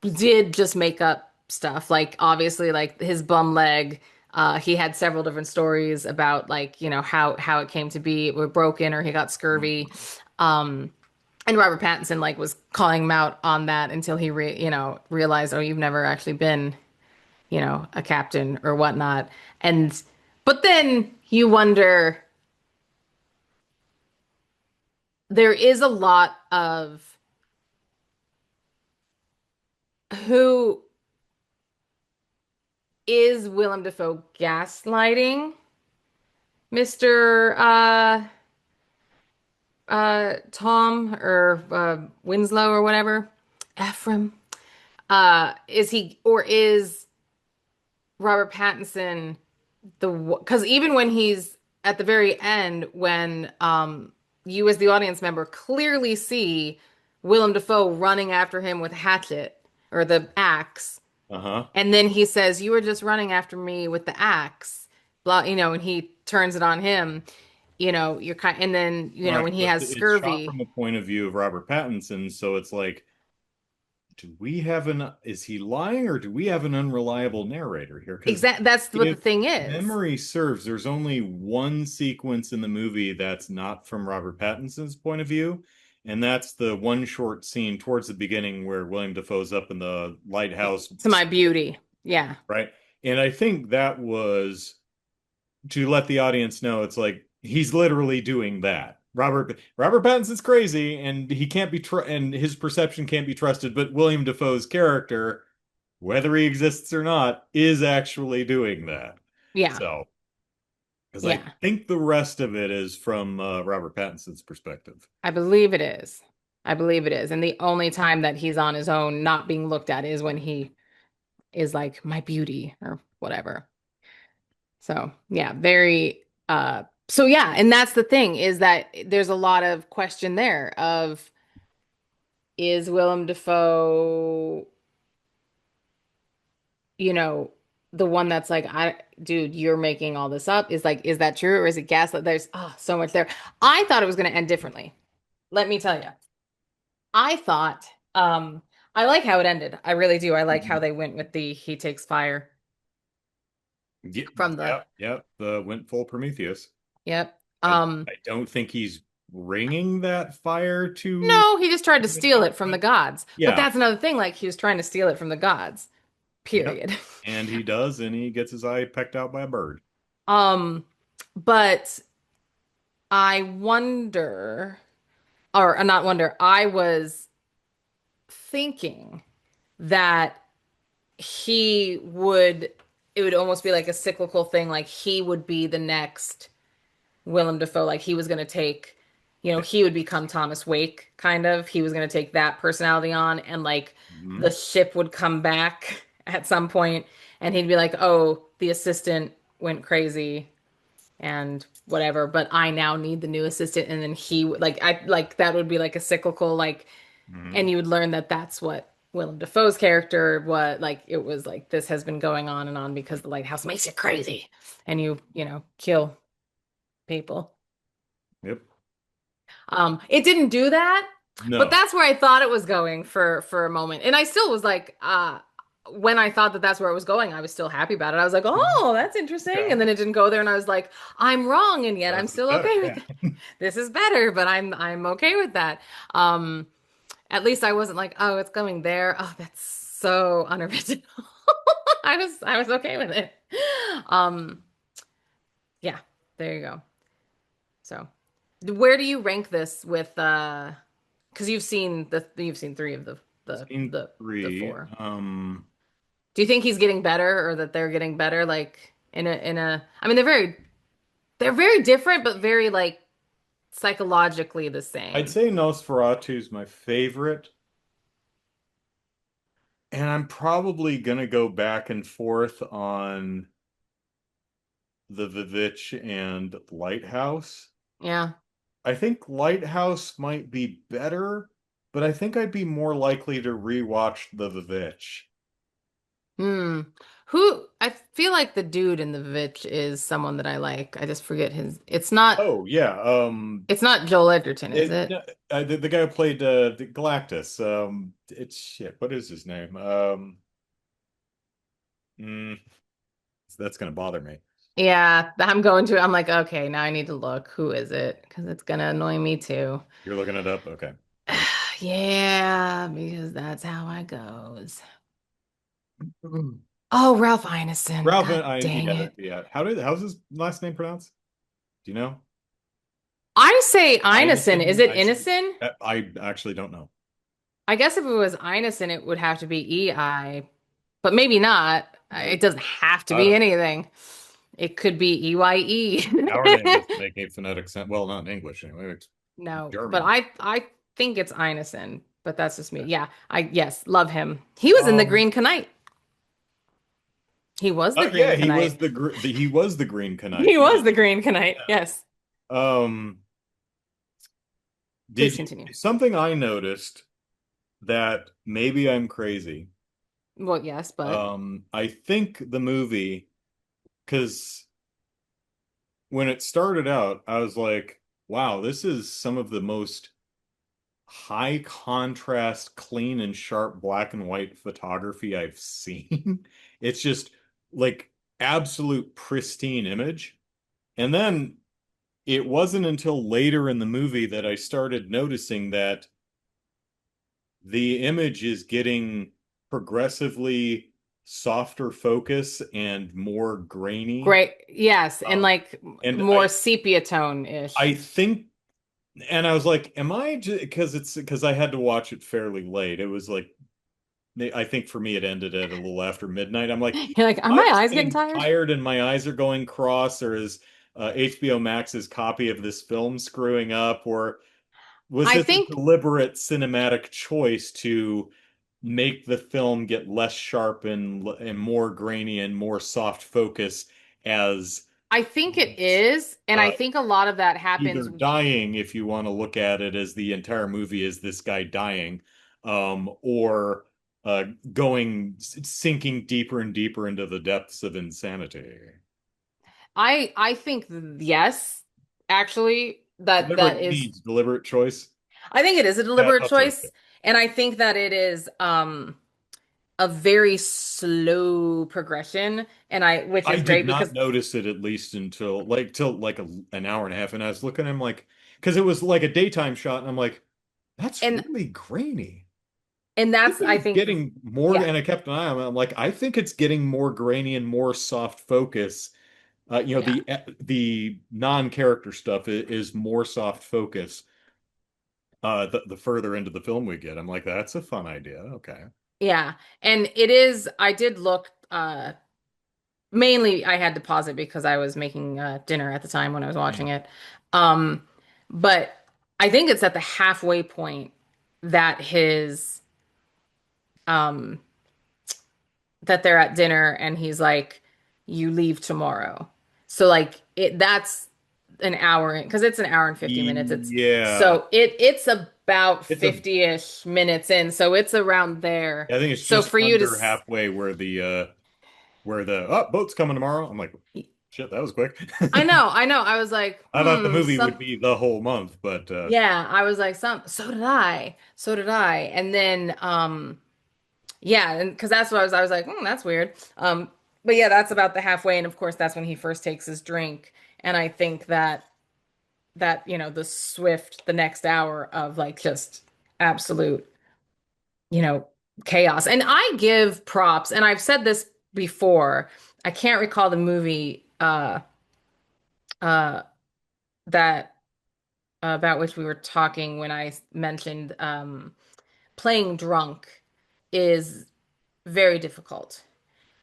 did just make up stuff. Like obviously like his bum leg, he had several different stories about like, you know, how it came to be. It were broken or he got scurvy. Um and Robert Pattinson like was calling him out on that until he realized, oh, you've never actually been, you know, a captain or whatnot. And but then you wonder, there is a lot of who is Willem Dafoe gaslighting Mr. Tom or Winslow or whatever, Ephraim. Is he or is Robert Pattinson the because even when he's at the very end when you as the audience member clearly see Willem Dafoe running after him with a hatchet, or the axe. Uh-huh. And then he says, "You were just running after me with the axe." Blah, and he turns it on him. You're kind, and then, Right, when he but has it's shot from scurvy. the point of view of Robert Pattinson, so it's like, is he lying or do we have an unreliable narrator here? Because That's what the if thing is. memory serves, there's only one sequence in the movie that's not from Robert Pattinson's point of view, and that's the one short scene towards the beginning where William Dafoe's up in the lighthouse, To my beauty. Yeah. right? And I think that was to let the audience know it's like he's literally doing that. Robert Pattinson's crazy and he can't be and his perception can't be trusted, but William Dafoe's character, whether he exists or not, is actually doing that. Yeah. So, because I Yeah. think the rest of it is from Robert Pattinson's perspective. I believe it is. I believe it is. And the only time that he's on his own, not being looked at, is when he is like, my beauty or whatever. So, yeah, very so yeah, and that's the thing, is that there's a lot of question there of, is Willem Dafoe, you know, the one that's like, dude, you're making all this up. Is like, is that true or is it gaslight? There's so much there. I thought it was going to end differently. Let me tell you. I thought, I like how it ended. I really do. I like how Mhm. they went with the he takes fire Yep, from the, yep. The went full Prometheus. yep. I don't think he's bringing that fire to No, he just tried to the steal top, it from the but gods. But yeah, that's another thing. Like, he was trying to steal it from the gods, yep. period. And he does, and he gets his eye pecked out by a bird. Um, but I wonder, or not wonder, I was thinking that it would almost be like a cyclical thing. Like, he would be the next Willem Dafoe. Like, he was going to take, he would become Thomas Wake, kind of. He was going to take that personality on, and like Mhm. the ship would come back at some point, and he'd be like, "Oh, the assistant went crazy and whatever, but I now need the new assistant." And then he would like, I like that would be like a cyclical, like, Mhm. and you would learn that that's what Willem Dafoe's character, what, like, it was like, this has been going on and on because the lighthouse makes you crazy, and kill people. Yep. It didn't do that, but No. that's where I thought it was going for a moment. And I still was like, when I thought that that's where it was going, I was still happy about it. I was like, Mhm. "Oh, that's interesting." Okay. And then it didn't go there, and I was like, "I'm wrong, and yet I'm This is still better. okay with Yeah. it. This is better, but I'm okay with that." Um, at least I wasn't like, "Oh, it's going there. Oh, that's so unoriginal." I was okay with it. Um, yeah, there you go. So, where do you rank this with because you've seen three of Scene the three. four. Do you think he's getting better, or that they're getting better, like, in a I mean, they're very different, but very, like, psychologically the I'd same. say Nosferatu's my favorite, and I'm probably gonna go back and forth on the Vivitch and Lighthouse. Yeah. I think Lighthouse might be better, but I think I'd be more likely to rewatch the Vivitch. Hmm. I feel like the dude in the Vitch is someone that I like. I just forget his. Oh yeah, It's not Joel Edgerton, is it it? no, the guy who played the Galactus. It's shit. What is his name? Mm, that's gonna bother me. Yeah, I'm like, okay, now I need to look. Who is it? Because it's gonna annoy me too. You're looking it up, okay? Yeah, because that's how it goes. Mm. Oh, Ralph Ineson. Ralph, God dang yeah, it. yeah. How's his last name pronounced? Do you know? I say Ineson. Is Eisen, it Eisen. Innocent? I actually don't know. I guess if it was Ineson, it would have to be EI, but maybe not. Nope. It doesn't have to I be don't. anything. It could be EYE. Our name doesn't make a phonetic sense. Well, not in English anyway. It's No, but German. I think it's Ineson, but that's just me. Yeah, yes, love him. He was in the Um. Green Knight. He was the Yeah, Green Knight. he was the Green Knight. He was the Green Knight. Yeah. Yes. Um. Please Did you continue. something I noticed that maybe I'm crazy? Well, yes, but I think the movie, because when it started out, I was like, wow, this is some of the most high contrast, clean and sharp black and white photography I've seen. It's just like absolute pristine image. And then it wasn't until later in the movie that I started noticing that the image is getting progressively softer focus and more grainy. great. Yes, and Um, like and more sepia tone-ish. I think, and I was like, am I just because I had to watch it fairly late. It was like, I think for me it ended at a little after midnight. I'm like, You're like, are am I my just eyes getting getting tired? tired and my eyes are going cross, or is HBO Max's copy of this film screwing up, or was I this a think deliberate cinematic choice to make the film get less sharp and more grainy and more soft focus as I think it is, and uh, I think a lot of that either happens. dying, if you want to look at it as the entire movie is this guy dying, or uh, going sinking deeper and deeper into the depths of insanity. I think yes, actually Whatever that it is. means, deliberate choice. I think it is a Yeah, I deliberate thought so too. choice, and I think that it is a very slow progression, and I which I is did great not because notice it at least until an hour and a half, and I was looking at him like because it was like a daytime shot, and I'm like, that's and really grainy. I that's think I it's think getting more, yeah, and I kept an eye on it. I'm like, I think it's getting more grainy and more soft focus. yeah. The non-character stuff is more soft focus. The further into the film we get, I'm like, that's a fun idea. Okay. Yeah. And it is, I did look, mainly I had to pause it because I was making dinner at the time when I was watching Mhm. it. Um, but I think it's at the halfway point that um, that they're at dinner and he's like, you leave tomorrow. So like that's an hour because it's an hour and 50 minutes. Yeah, It's about it's a. 50-ish minutes in. So it's around there. I think it's So just for you to under halfway where the oh boat's coming tomorrow. I'm like, shit, that was quick. I know. I was like, I thought the movie would some, be the whole month, but yeah, I was like, so did I. So did I. And then, yeah, and because that's what I was like, that's weird. But yeah, that's about the halfway. And of course, that's when he first takes his drink. And I think the swift, the next hour of like just absolute, you know, chaos. And I give props, and I've said this before. I can't recall the movie, uh, that about which we were talking when I mentioned playing drunk is very difficult.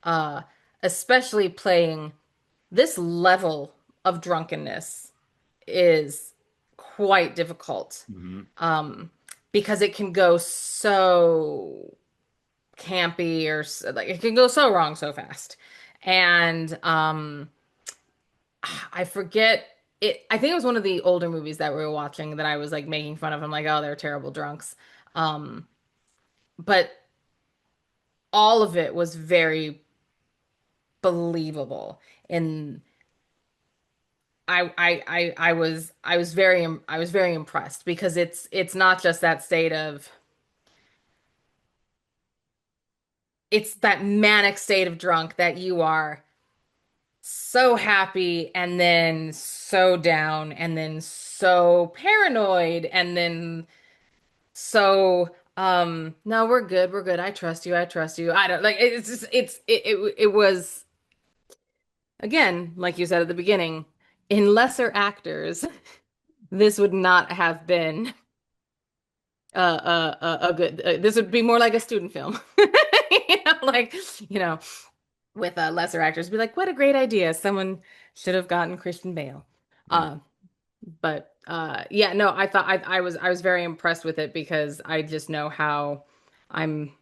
Uh, Especially playing this level of drunkenness is quite difficult. mhm. Um, because it can go so campy like it can go so wrong so fast. And I forget it. I think it was one of the older movies that we were watching that I was like making fun of. I'm like, oh, they're terrible drunks. Um, but all of it was very believable, and I was very impressed because it's not just that state of it's that manic state of drunk that you are so happy and then so down and then so paranoid and then so, no, we're good. We're good. I trust you. I trust you. I don't like it's just it was again, like you said at the beginning, in lesser actors, this would not have been a good this would be more like a student film. Like, you know, with lesser actors be like, what a great idea. Someone should have gotten Christian Bale. Mm. Uh, but yeah, no, I was very impressed with it because I just know how I'm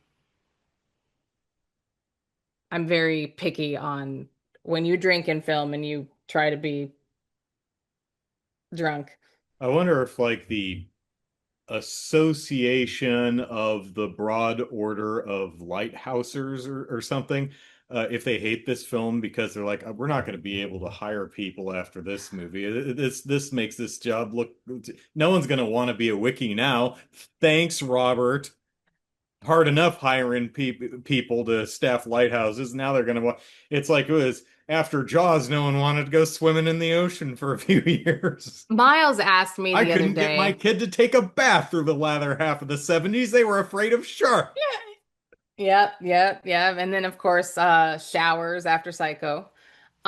I'm very picky on when you drink and film and you try to be drunk. I wonder if like the association of the broad order of lighthousers or something. If they hate this film because they're like, we're not going to be able to hire people after this movie. This makes this job look. No one's going to want to be a wiki now. Thanks, Robert. Hard enough hiring people to staff lighthouses. Now they're going to. It's like it was after Jaws. No one wanted to go swimming in the ocean for a few years. Miles asked me I the other couldn't get my day. kid to take a bath through the latter half of the 70s. They were afraid of sharks. Yep, yep, yep. And then of course, showers after Psycho.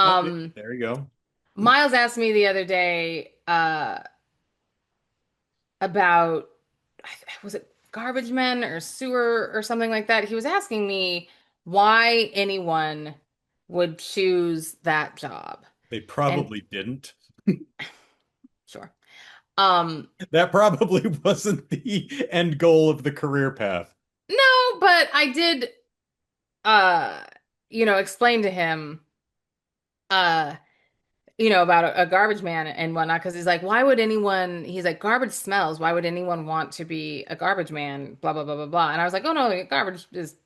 Oh, yeah, Um, there you go. Miles asked me the other day, about, was it garbage men or sewer or something like that? He was asking me why anyone would choose that job. They And probably didn't. sure. Um, That probably wasn't the end goal of the career path. no, but I did uh, explain to him uh about a garbage man and whatnot, because he's like, why would anyone, he's like, garbage smells. Why would anyone want to be a garbage man? Blah, blah, blah, blah, blah. And I was like, oh no, garbage is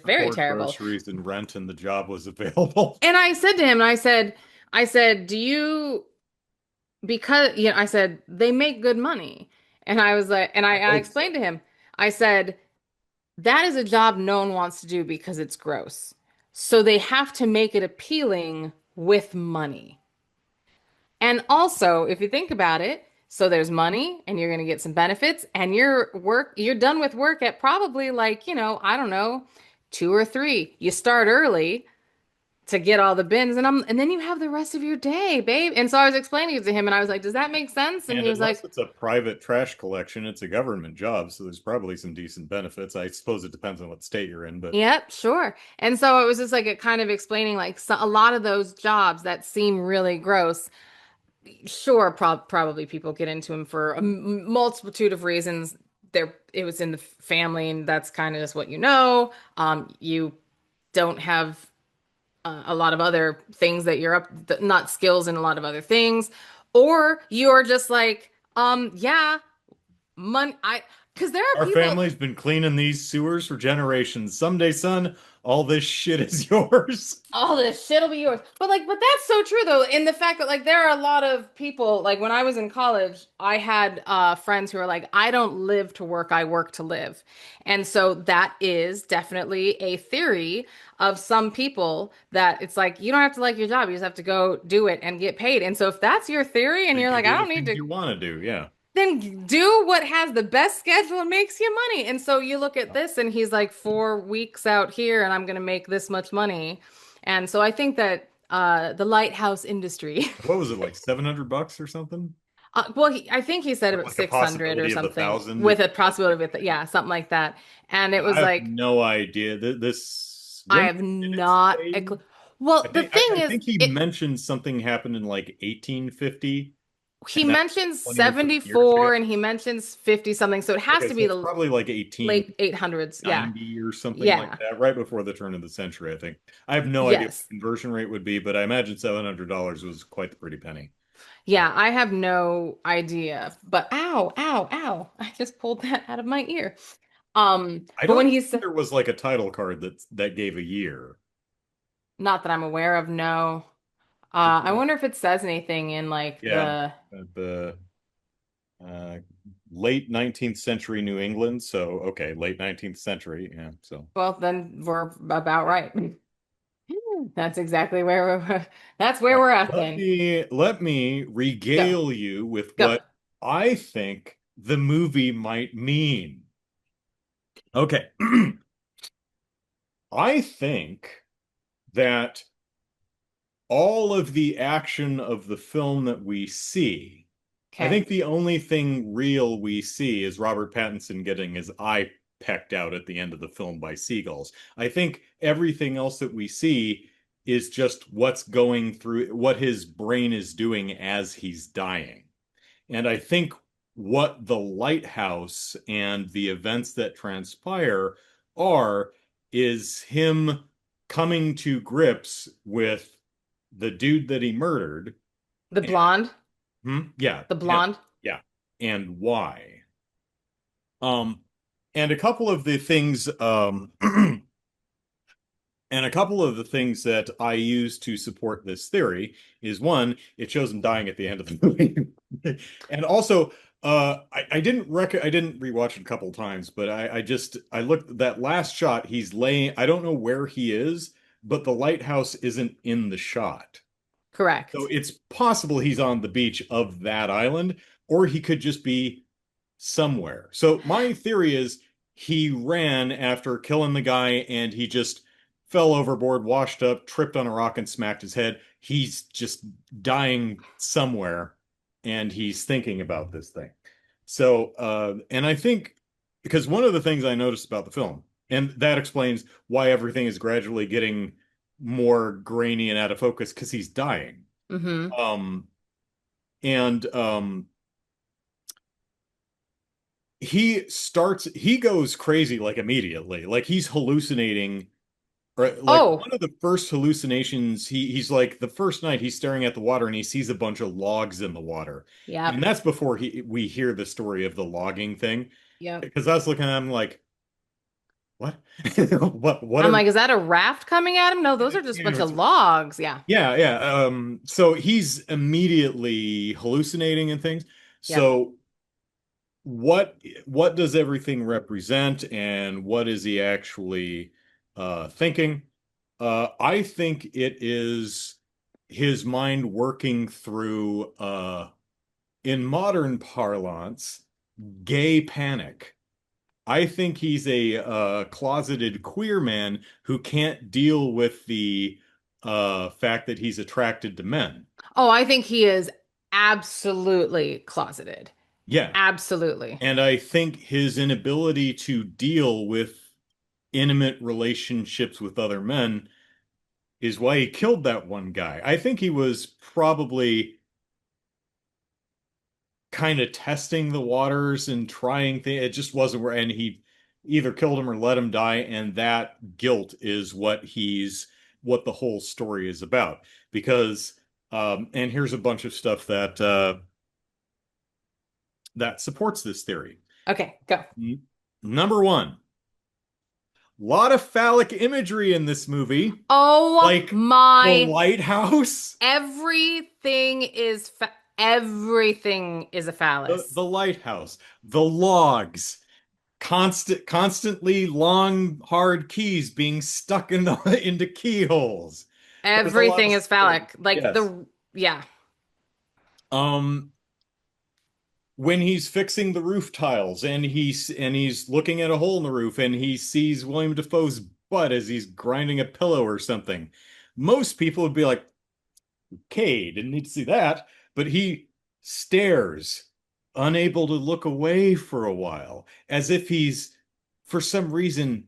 very Afford terrible. groceries and rent, and the job was available. And I said to him, and I said, do you, because, I said, they make good money. And I was like, and I I hope so. explained to him, I said, that is a job no one wants to do because it's gross. So they have to make it appealing with money. And also, if you think about it, so there's money and you're going to get some benefits and you're done with work at probably like, I don't know, 2 or 3. You start early to get all the bins and then you have the rest of your day, babe. And so I was explaining it to him and I was like, "Does that make sense?" And And he was unless like, it's a private trash collection, it's a government job, so there's probably some decent benefits. I suppose it depends on what state you're in, but "Yep, sure." And so it was just like it kind of explaining like a lot of those jobs that seem really gross. Sure, probably people get into them for a multitude of reasons. It was in the family, and that's kind of just what you know. You don't have a lot of other things that you're not skills in a lot of other things, or you're just like, yeah, money. Because there are our people. family's been cleaning these sewers for generations. Someday, son, all this shit is yours. All this shit'll be yours. But that's so true though, in the fact that like there are a lot of people, like when I was in college, I had friends who are like, I don't live to work, I work to live. And so that is definitely a theory of some people that it's like you don't have to like your job, you just have to go do it and get paid. And so if that's your theory and You you're can like, I do the don't need things to, you want to do, yeah. then do what has the best schedule and makes you money. And so you look at this and he's like 4 weeks out here and I'm going to make this much money. And so I think that the lighthouse industry, What was it, like $700 or something? well, I think he said Or about like a 600 or possibility of the something thousand with if a you like possibility with, everything. yeah, something like that. And it I was have like, no idea. This I when have did it not a say? clue. Well, the thing I is, think he mentioned something happened in like 1850, he and that was mentions 20 or 30 years ago. 74 and he mentions 50 something. So it has Okay, to so be it's the probably like late 800s. Yeah. 1890 or something like Yeah. that, right before the turn of the century, I think. I have no idea what Yes. the conversion rate would be, but I imagine $700 was quite the pretty penny. Yeah, I have no idea. But ow, ow, ow. I just pulled that out of my ear. I But don't when think he said, there was like a title card that gave a year. not that I'm aware of, no. I wonder if it says anything in like Yeah, the, the uh, late 19th century New England. So, okay, late 19th century. Yeah, so well, then we're about right. That's exactly where that's where all right, we're at then. let me Go, regale you with go. what I think the movie might mean. Okay. I think that all of the action of the film that we see, I Okay. think the only thing real we see is Robert Pattinson getting his eye pecked out at the end of the film by seagulls. I think everything else that we see is just what's going through, what his brain is doing as he's dying. And I think what the lighthouse and the events that transpire are is him coming to grips with the dude that he murdered. The And, blonde, yeah, the blonde. yeah. And why? Um, and a couple of the things, and a couple of the things that I use to support this theory is one, it shows him dying at the end of the movie. And also, I didn't rewatch it a couple times, but I looked at that last shot, he's laying, I don't know where he is, but the lighthouse isn't in the shot. So Correct. it's possible he's on the beach of that island, or he could just be somewhere. So my theory is he ran after killing the guy and he just fell overboard, washed up, tripped on a rock and smacked his head. He's just dying somewhere and he's thinking about this thing. So, and I think because one of the things I noticed about the film, and that explains why everything is gradually getting more grainy and out of focus because he's dying. Mm-hmm. Um, and he goes crazy like immediately. Like he's hallucinating, or like Oh, one of the first hallucinations, he's like the first night he's staring at the water and he sees a bunch of logs in the water. And yep. that's before we hear the story of the logging thing. Yep. Because I was looking at him like, what? What I'm are like, is that a raft coming at him? No, those are just a you know, bunch of it's logs. Yeah. yeah, yeah. So he's immediately hallucinating and things. Yep. So what what does everything represent and what is he actually thinking? I think it is his mind working through in modern parlance, gay panic. I think he's a closeted queer man who can't deal with the fact that he's attracted to men. Oh, I think he is absolutely closeted. Yeah. Absolutely. And I think his inability to deal with intimate relationships with other men is why he killed that one guy. I think he was probably kind of testing the waters and trying things. It just wasn't where, and he either killed him or let him die. And that guilt is what the whole story is about. Because, and here's a bunch of stuff that supports this theory. Okay, go. N Number one, lot of phallic imagery in this movie, Oh like the my, lighthouse, everything is a the phallus. lighthouse, the logs, constantly long, hard keys being stuck in the into keyholes. There's a lot Everything of is stuff like phallic. Like yes. yeah. Um, when he's fixing the roof tiles and he's looking at a hole in the roof and he sees William Dafoe's butt as he's grinding a pillow or something. Most people would be like, okay, didn't need to see that. But he stares, unable to look away for a while, as if he's, for some reason,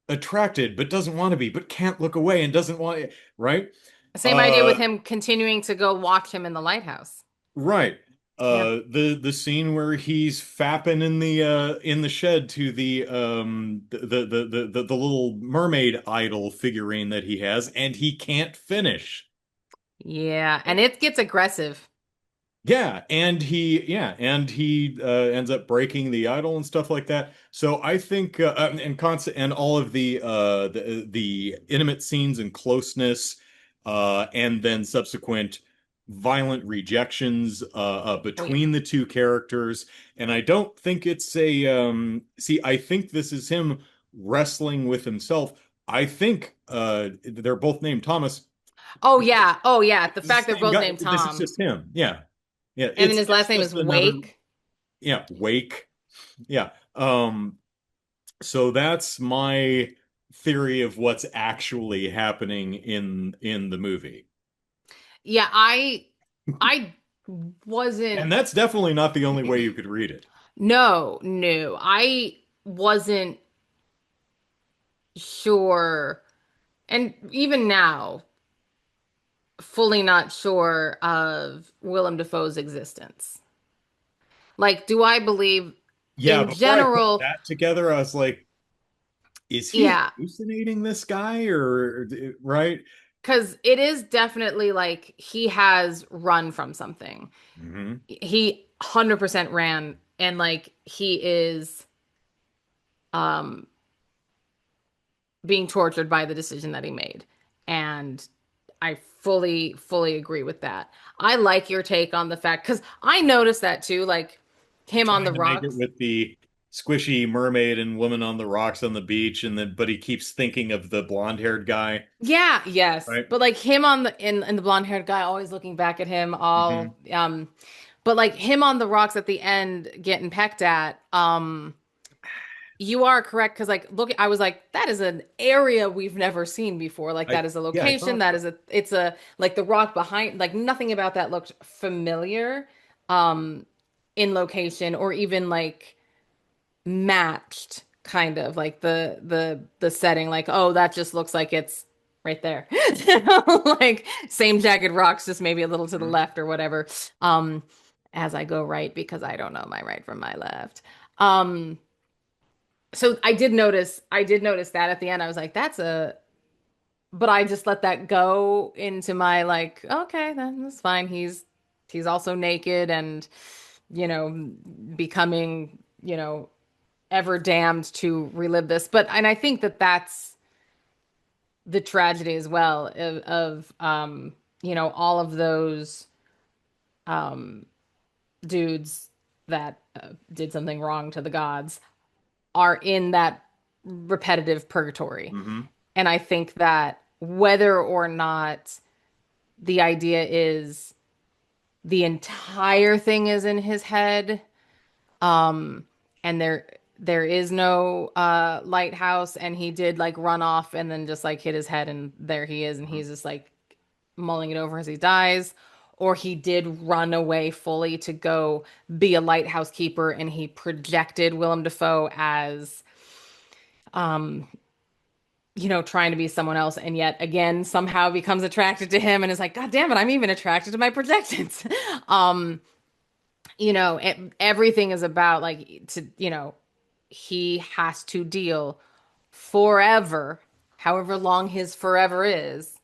attracted, but doesn't want to be, but can't look away and doesn't want, right? Same idea with Uh, him continuing to go watch him in the lighthouse. right. Yep. The scene where he's fapping in the shed to the little mermaid idol figurine that he has, and he can't finish. Yeah, and it gets aggressive. And he ends up breaking the idol and stuff like that. So I think and constant and all of the intimate scenes and closeness and then subsequent violent rejections Oh yeah. between the two characters. And I don't think it's a see, I think this is him wrestling with himself. I think they're both named Thomas. Oh yeah. Oh yeah. The This is fact the they're same both guy. named This is Tom. just him. Yeah. Yeah, And then his it's last name just is another Wake. yeah, wake. Yeah. So that's my theory of what's actually happening in the movie. Yeah, I wasn't And that's definitely not the only way you could read it. no, no. I wasn't sure, and even now, fully not sure of Willem Dafoe's existence. Like, do I believe Yeah, in before I put general? that together, I was like, is he Yeah, hallucinating this guy or right? because it is definitely like he has run from something. Hmm. He 100% ran, and like he is. um being tortured by the decision that he made. And I fully agree with that. I like your take on the fact because I noticed that too, like him on Trying the to make it rocks. with the squishy mermaid and woman on the rocks on the beach, and then but he keeps thinking of the blonde-haired guy, Yeah, yes. right? But like him on the in the blonde-haired guy always looking back at him Hmm. all but like him on the rocks at the end getting pecked at, you are correct because like look, I was like, that is an area we've never seen before. Like I that is a Yeah, I location, thought that so. is a it's a like the rock behind, like nothing about that looked familiar um in location or even like matched kind of like the setting, like, oh, that just looks like it's right there. Like same jagged rocks, just maybe a little to the Mhm. left or whatever. Um, as I go right because I don't know my right from my left. Um, so I did notice that at the end. I was like, that's a, but I just let that go into my like, okay, then that's fine. He's also naked and, becoming, ever damned to relive this. But and I think that that's the tragedy as well of all of those um dudes that did something wrong to the gods are in that repetitive purgatory. Hmm. And I think that whether or not the idea is the entire thing is in his head, um, and there is no lighthouse, and he did like run off and then just like hit his head, and there he is, and he's just like mulling it over as he dies, or he did run away fully to go be a lighthouse keeper, and he projected Willem Dafoe as um trying to be someone else, and yet again somehow becomes attracted to him and is like, God damn it, I'm even attracted to my projections. um everything is about like he has to deal forever, however long his forever is,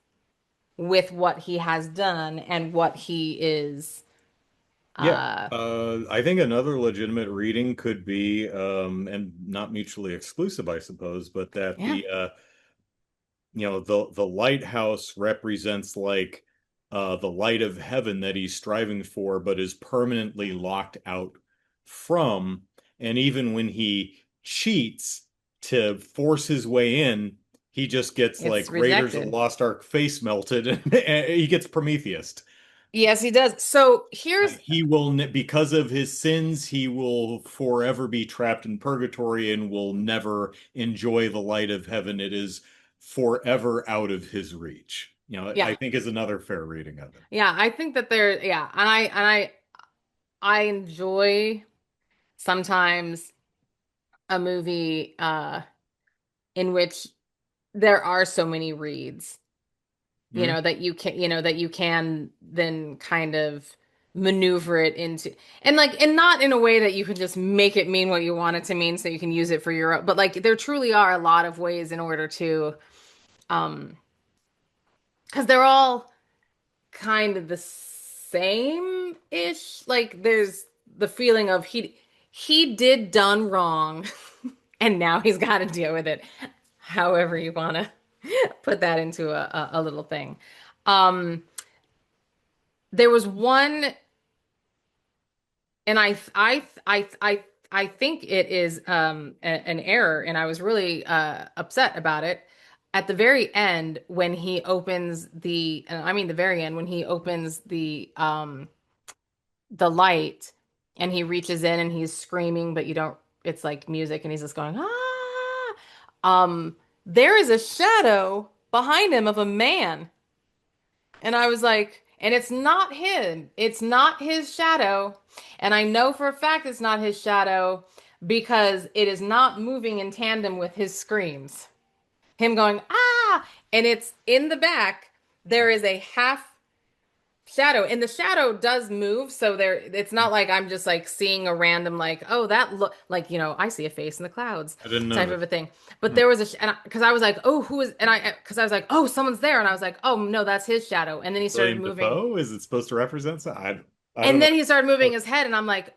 with what he has done and what he is. Yeah. uh I think another legitimate reading could be, and not mutually exclusive, I suppose, but that yeah, the lighthouse represents like the light of heaven that he's striving for, but is permanently locked out from. And even when he cheats to force his way in, he just gets like it's Raiders of the rejected. Lost Ark face melted, and he gets Prometheus. Yes, he does. So here's He will, because of his sins, he will forever be trapped in purgatory and will never enjoy the light of heaven. It is forever out of his reach. yeah, I think is another fair reading of it. yeah, I think that there, yeah, and I enjoy sometimes a movie in which there are so many reads, Hmm. that you can then kind of maneuver it into, and like, and not in a way that you can just make it mean what you want it to mean so you can use it for your own, but like there truly are a lot of ways in order to um because they're all kind of the same ish. Like there's the feeling of he did done wrong and now he's got to deal with it, however you want to put that into a little thing. um there was one, and I think it is an error, and I was really upset about it at the very end when he opens the, I mean the very end when he opens the light, and he reaches in and he's screaming, but you don't, it's like music and he's just going, ah. There is a shadow behind him of a man. And I was like, and it's not him. It's not his shadow. And I know for a fact it's not his shadow because it is not moving in tandem with his screams. Him going, ah! And it's in the back. There is a half shadow, and the shadow does move. So there, it's not like I'm just like seeing a random, like, oh, that look like, I see a face in the clouds I didn't type of notice. a thing. But Hmm. there was and because I was like, oh, who is, and because I was like, oh, someone's there. And I was like, oh, no, that's his shadow. And then he started William moving. Dafoe? Is it supposed to represent something? I don't And know. then he started moving his head, and I'm like,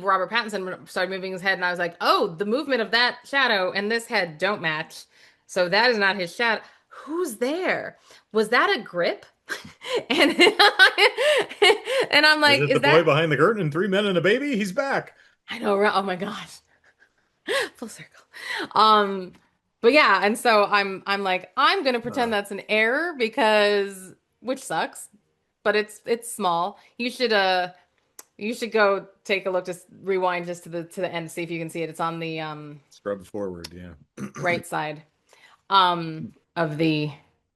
Robert Pattinson started moving his head, and I was like, oh, the movement of that shadow and this head don't match. So that is not his shadow. Who's there? Was that a grip? And and I'm Is like, it the is boy that? behind the curtain in Three Men and a Baby? He's back. I know, right? Oh my gosh, full circle. Um, but yeah, and so I'm like, I'm gonna pretend Uh, that's an error because which sucks, but it's small. You should go take a look, just rewind just to the end, see if you can see it. It's on the Scrub forward, yeah. right side of the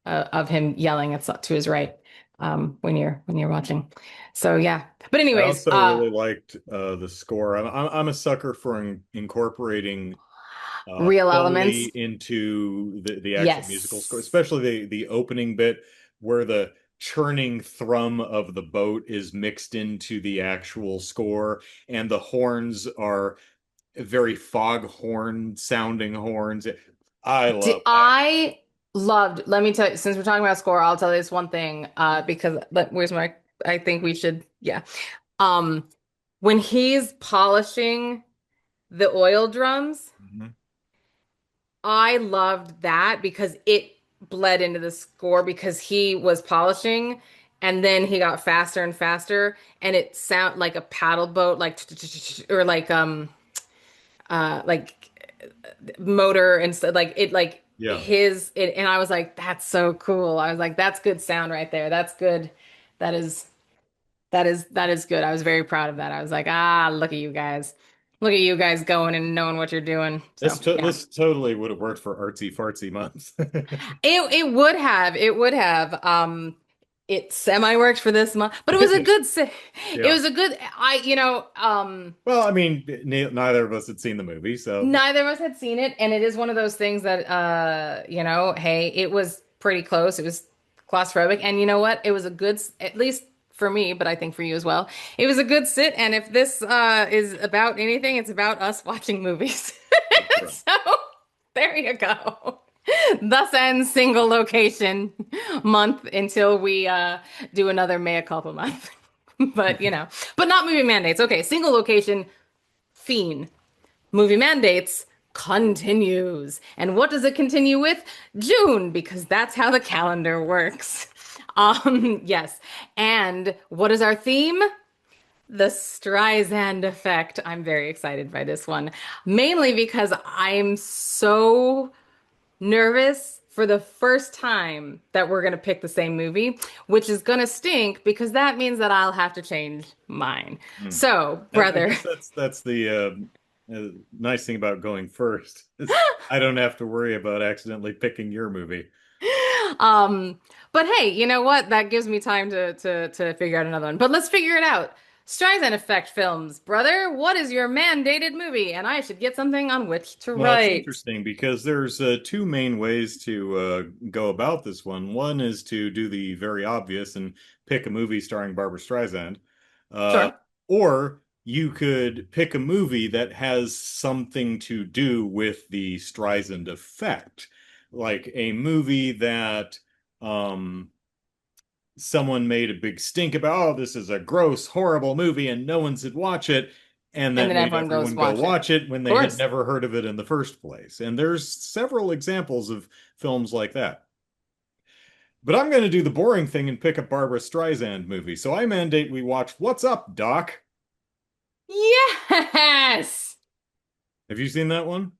of him yelling to his right when you're watching. So yeah. But I anyways, also really liked the score. I'm a sucker for incorporating real Foley elements. into the actual musical score, Yes. especially the opening bit where the churning thrum of the boat is mixed into the actual score, and the horns are very foghorn sounding horns. I love that. I loved, let me tell you, since we're talking about score, I'll tell you this one thing, because but where's my I think we should, yeah. Um, when he's polishing the oil drums, Mhm. I loved that because it bled into the score because he was polishing and then he got faster and faster and it sound like a paddle boat or like motor and so like it like Yeah. his it and I was like that's so cool. I was like that's good sound right there. That's good. That is that is good. I was very proud of that. I was like, ah, look at you guys. Look at you guys going and knowing what you're doing. So, yeah. This totally would have worked for artsy fartsy months. It would have it semi worked for this month, but it was a it Yeah. was a good I Well, I mean, neither of us had seen the movie, so neither of us had seen it, and it is one of those things that hey, it was pretty close. It was claustrophobic, and you know what? It was a good at least for me, but I think for you as well. It was a good sit, and if this is about anything, it's about us watching movies. right. So there you go. Thus ends single location month until we do another mea culpa month. But but not movie mandates. Okay, single location fiend. Movie mandates continues. And what does it continue with? June, because that's how the calendar works. Yes. And what is our theme? The Streisand effect. I'm very excited by this one, mainly because I'm so nervous for the first time that we're going to pick the same movie, which is going to stink because that means that I'll have to change mine. Hmm. So, I brother, guess that's the nice thing about going first is I don't have to worry about accidentally picking your movie. um, but hey, you know what? That gives me time to figure out another one. But let's figure it out. Streisand Effect films, brother. What is your mandated movie? And I should get something on which to Well, it's write. interesting because there's two main ways to go about this one. One is to do the very obvious and pick a movie starring Barbara Streisand, uh, Sure. or you could pick a movie that has something to do with the Streisand effect, like a movie that um, someone made a big stink about, oh, this is a gross, horrible movie, and no one should watch it, and And that then made everyone goes everyone go watch it. watch it when Of they had course. never heard of it in the first place. And there's several examples of films like that. But I'm going to do the boring thing and pick a Barbara Streisand movie. So I mandate we watch What's Up, Doc? Yes. Have you seen that one?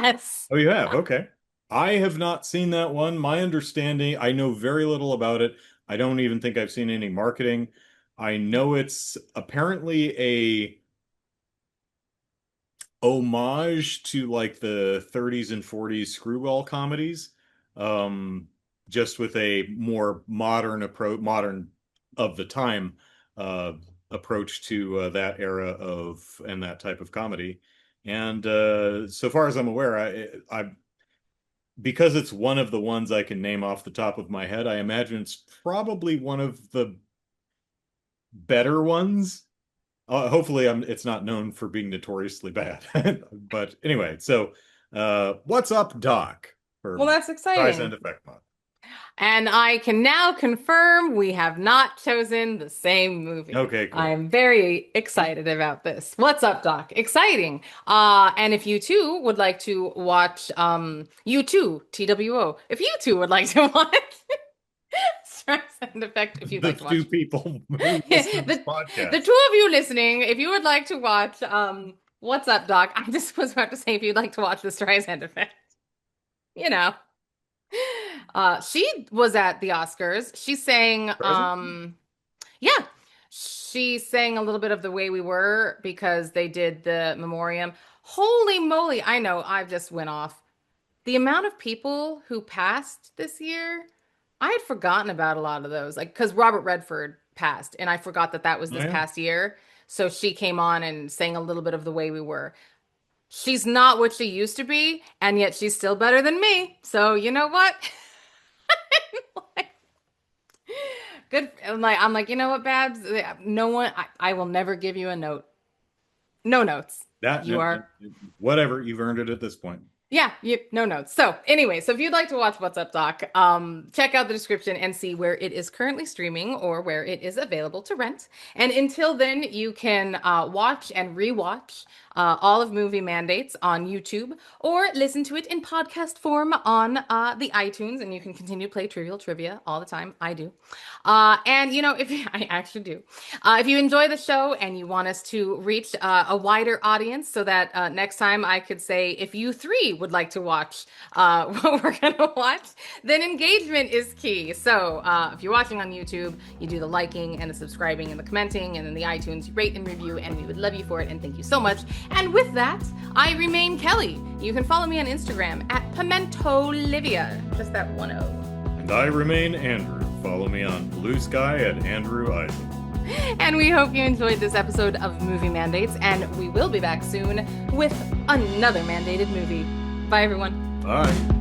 Yes. Oh, you have? Okay. I have not seen that one. My understanding, I know very little about it. I don't even think I've seen any marketing. I know it's apparently a homage to like the 30s and 40s screwball comedies, um, just with a more modern approach, modern of the time uh, approach to that era of and that type of comedy. And so far as I'm aware, I because it's one of the ones I can name off the top of my head, I imagine it's probably one of the better ones. Hopefully, it's not known for being notoriously bad. But anyway, so what's up, Doc? For Well, that's Rise and exciting. Effect Month. And I can now confirm we have not chosen the same movie. Okay, I cool. am very excited about this. What's up, Doc? Exciting. And if you too would like to watch, you too, TWO, if you too would like to watch Streisand Effect, if you'd The like to watch two people who listen to this the podcast. two of you listening, if you would like to watch, what's up, Doc? I just was about to say if you'd like to watch the Streisand Effect, you know. She was at the Oscars. She sang, Present? yeah, she sang a little bit of The Way We Were because they did the memoriam. Holy moly, I know, I just went off. The amount of people who passed this year, I had forgotten about a lot of those. Like, because Robert Redford passed, and I forgot that that was Oh, this yeah. past year. So she came on and sang a little bit of The Way We Were. She's not what she used to be, and yet she's still better than me. So you know what? Good. I'm like, you know what, Babs? No one, I will never give you a note. No notes. That, You are whatever, you've earned it at this point. Yeah, no notes. So anyway, so if you'd like to watch What's Up Doc, check out the description and see where it is currently streaming or where it is available to rent. And until then, you can watch and rewatch all of Movie Mandates on YouTube or listen to it in podcast form on the iTunes, and you can continue to play Trivial Trivia all the time. I do. And you know, if I actually do, if you enjoy the show and you want us to reach a wider audience, so that next time I could say, if you three would like to watch what we're gonna watch, then engagement is key. So if you're watching on YouTube, you do the liking and the subscribing and the commenting, and then the iTunes, you rate and review, and we would love you for it. And thank you so much. And with that, I remain Kelly. You can follow me on Instagram at PimentoLivia. Just that one O. And I remain Andrew. Follow me on Blue Sky at Andrew Eisen. And we hope you enjoyed this episode of Movie Mandates, and we will be back soon with another mandated movie. Bye, everyone. Bye.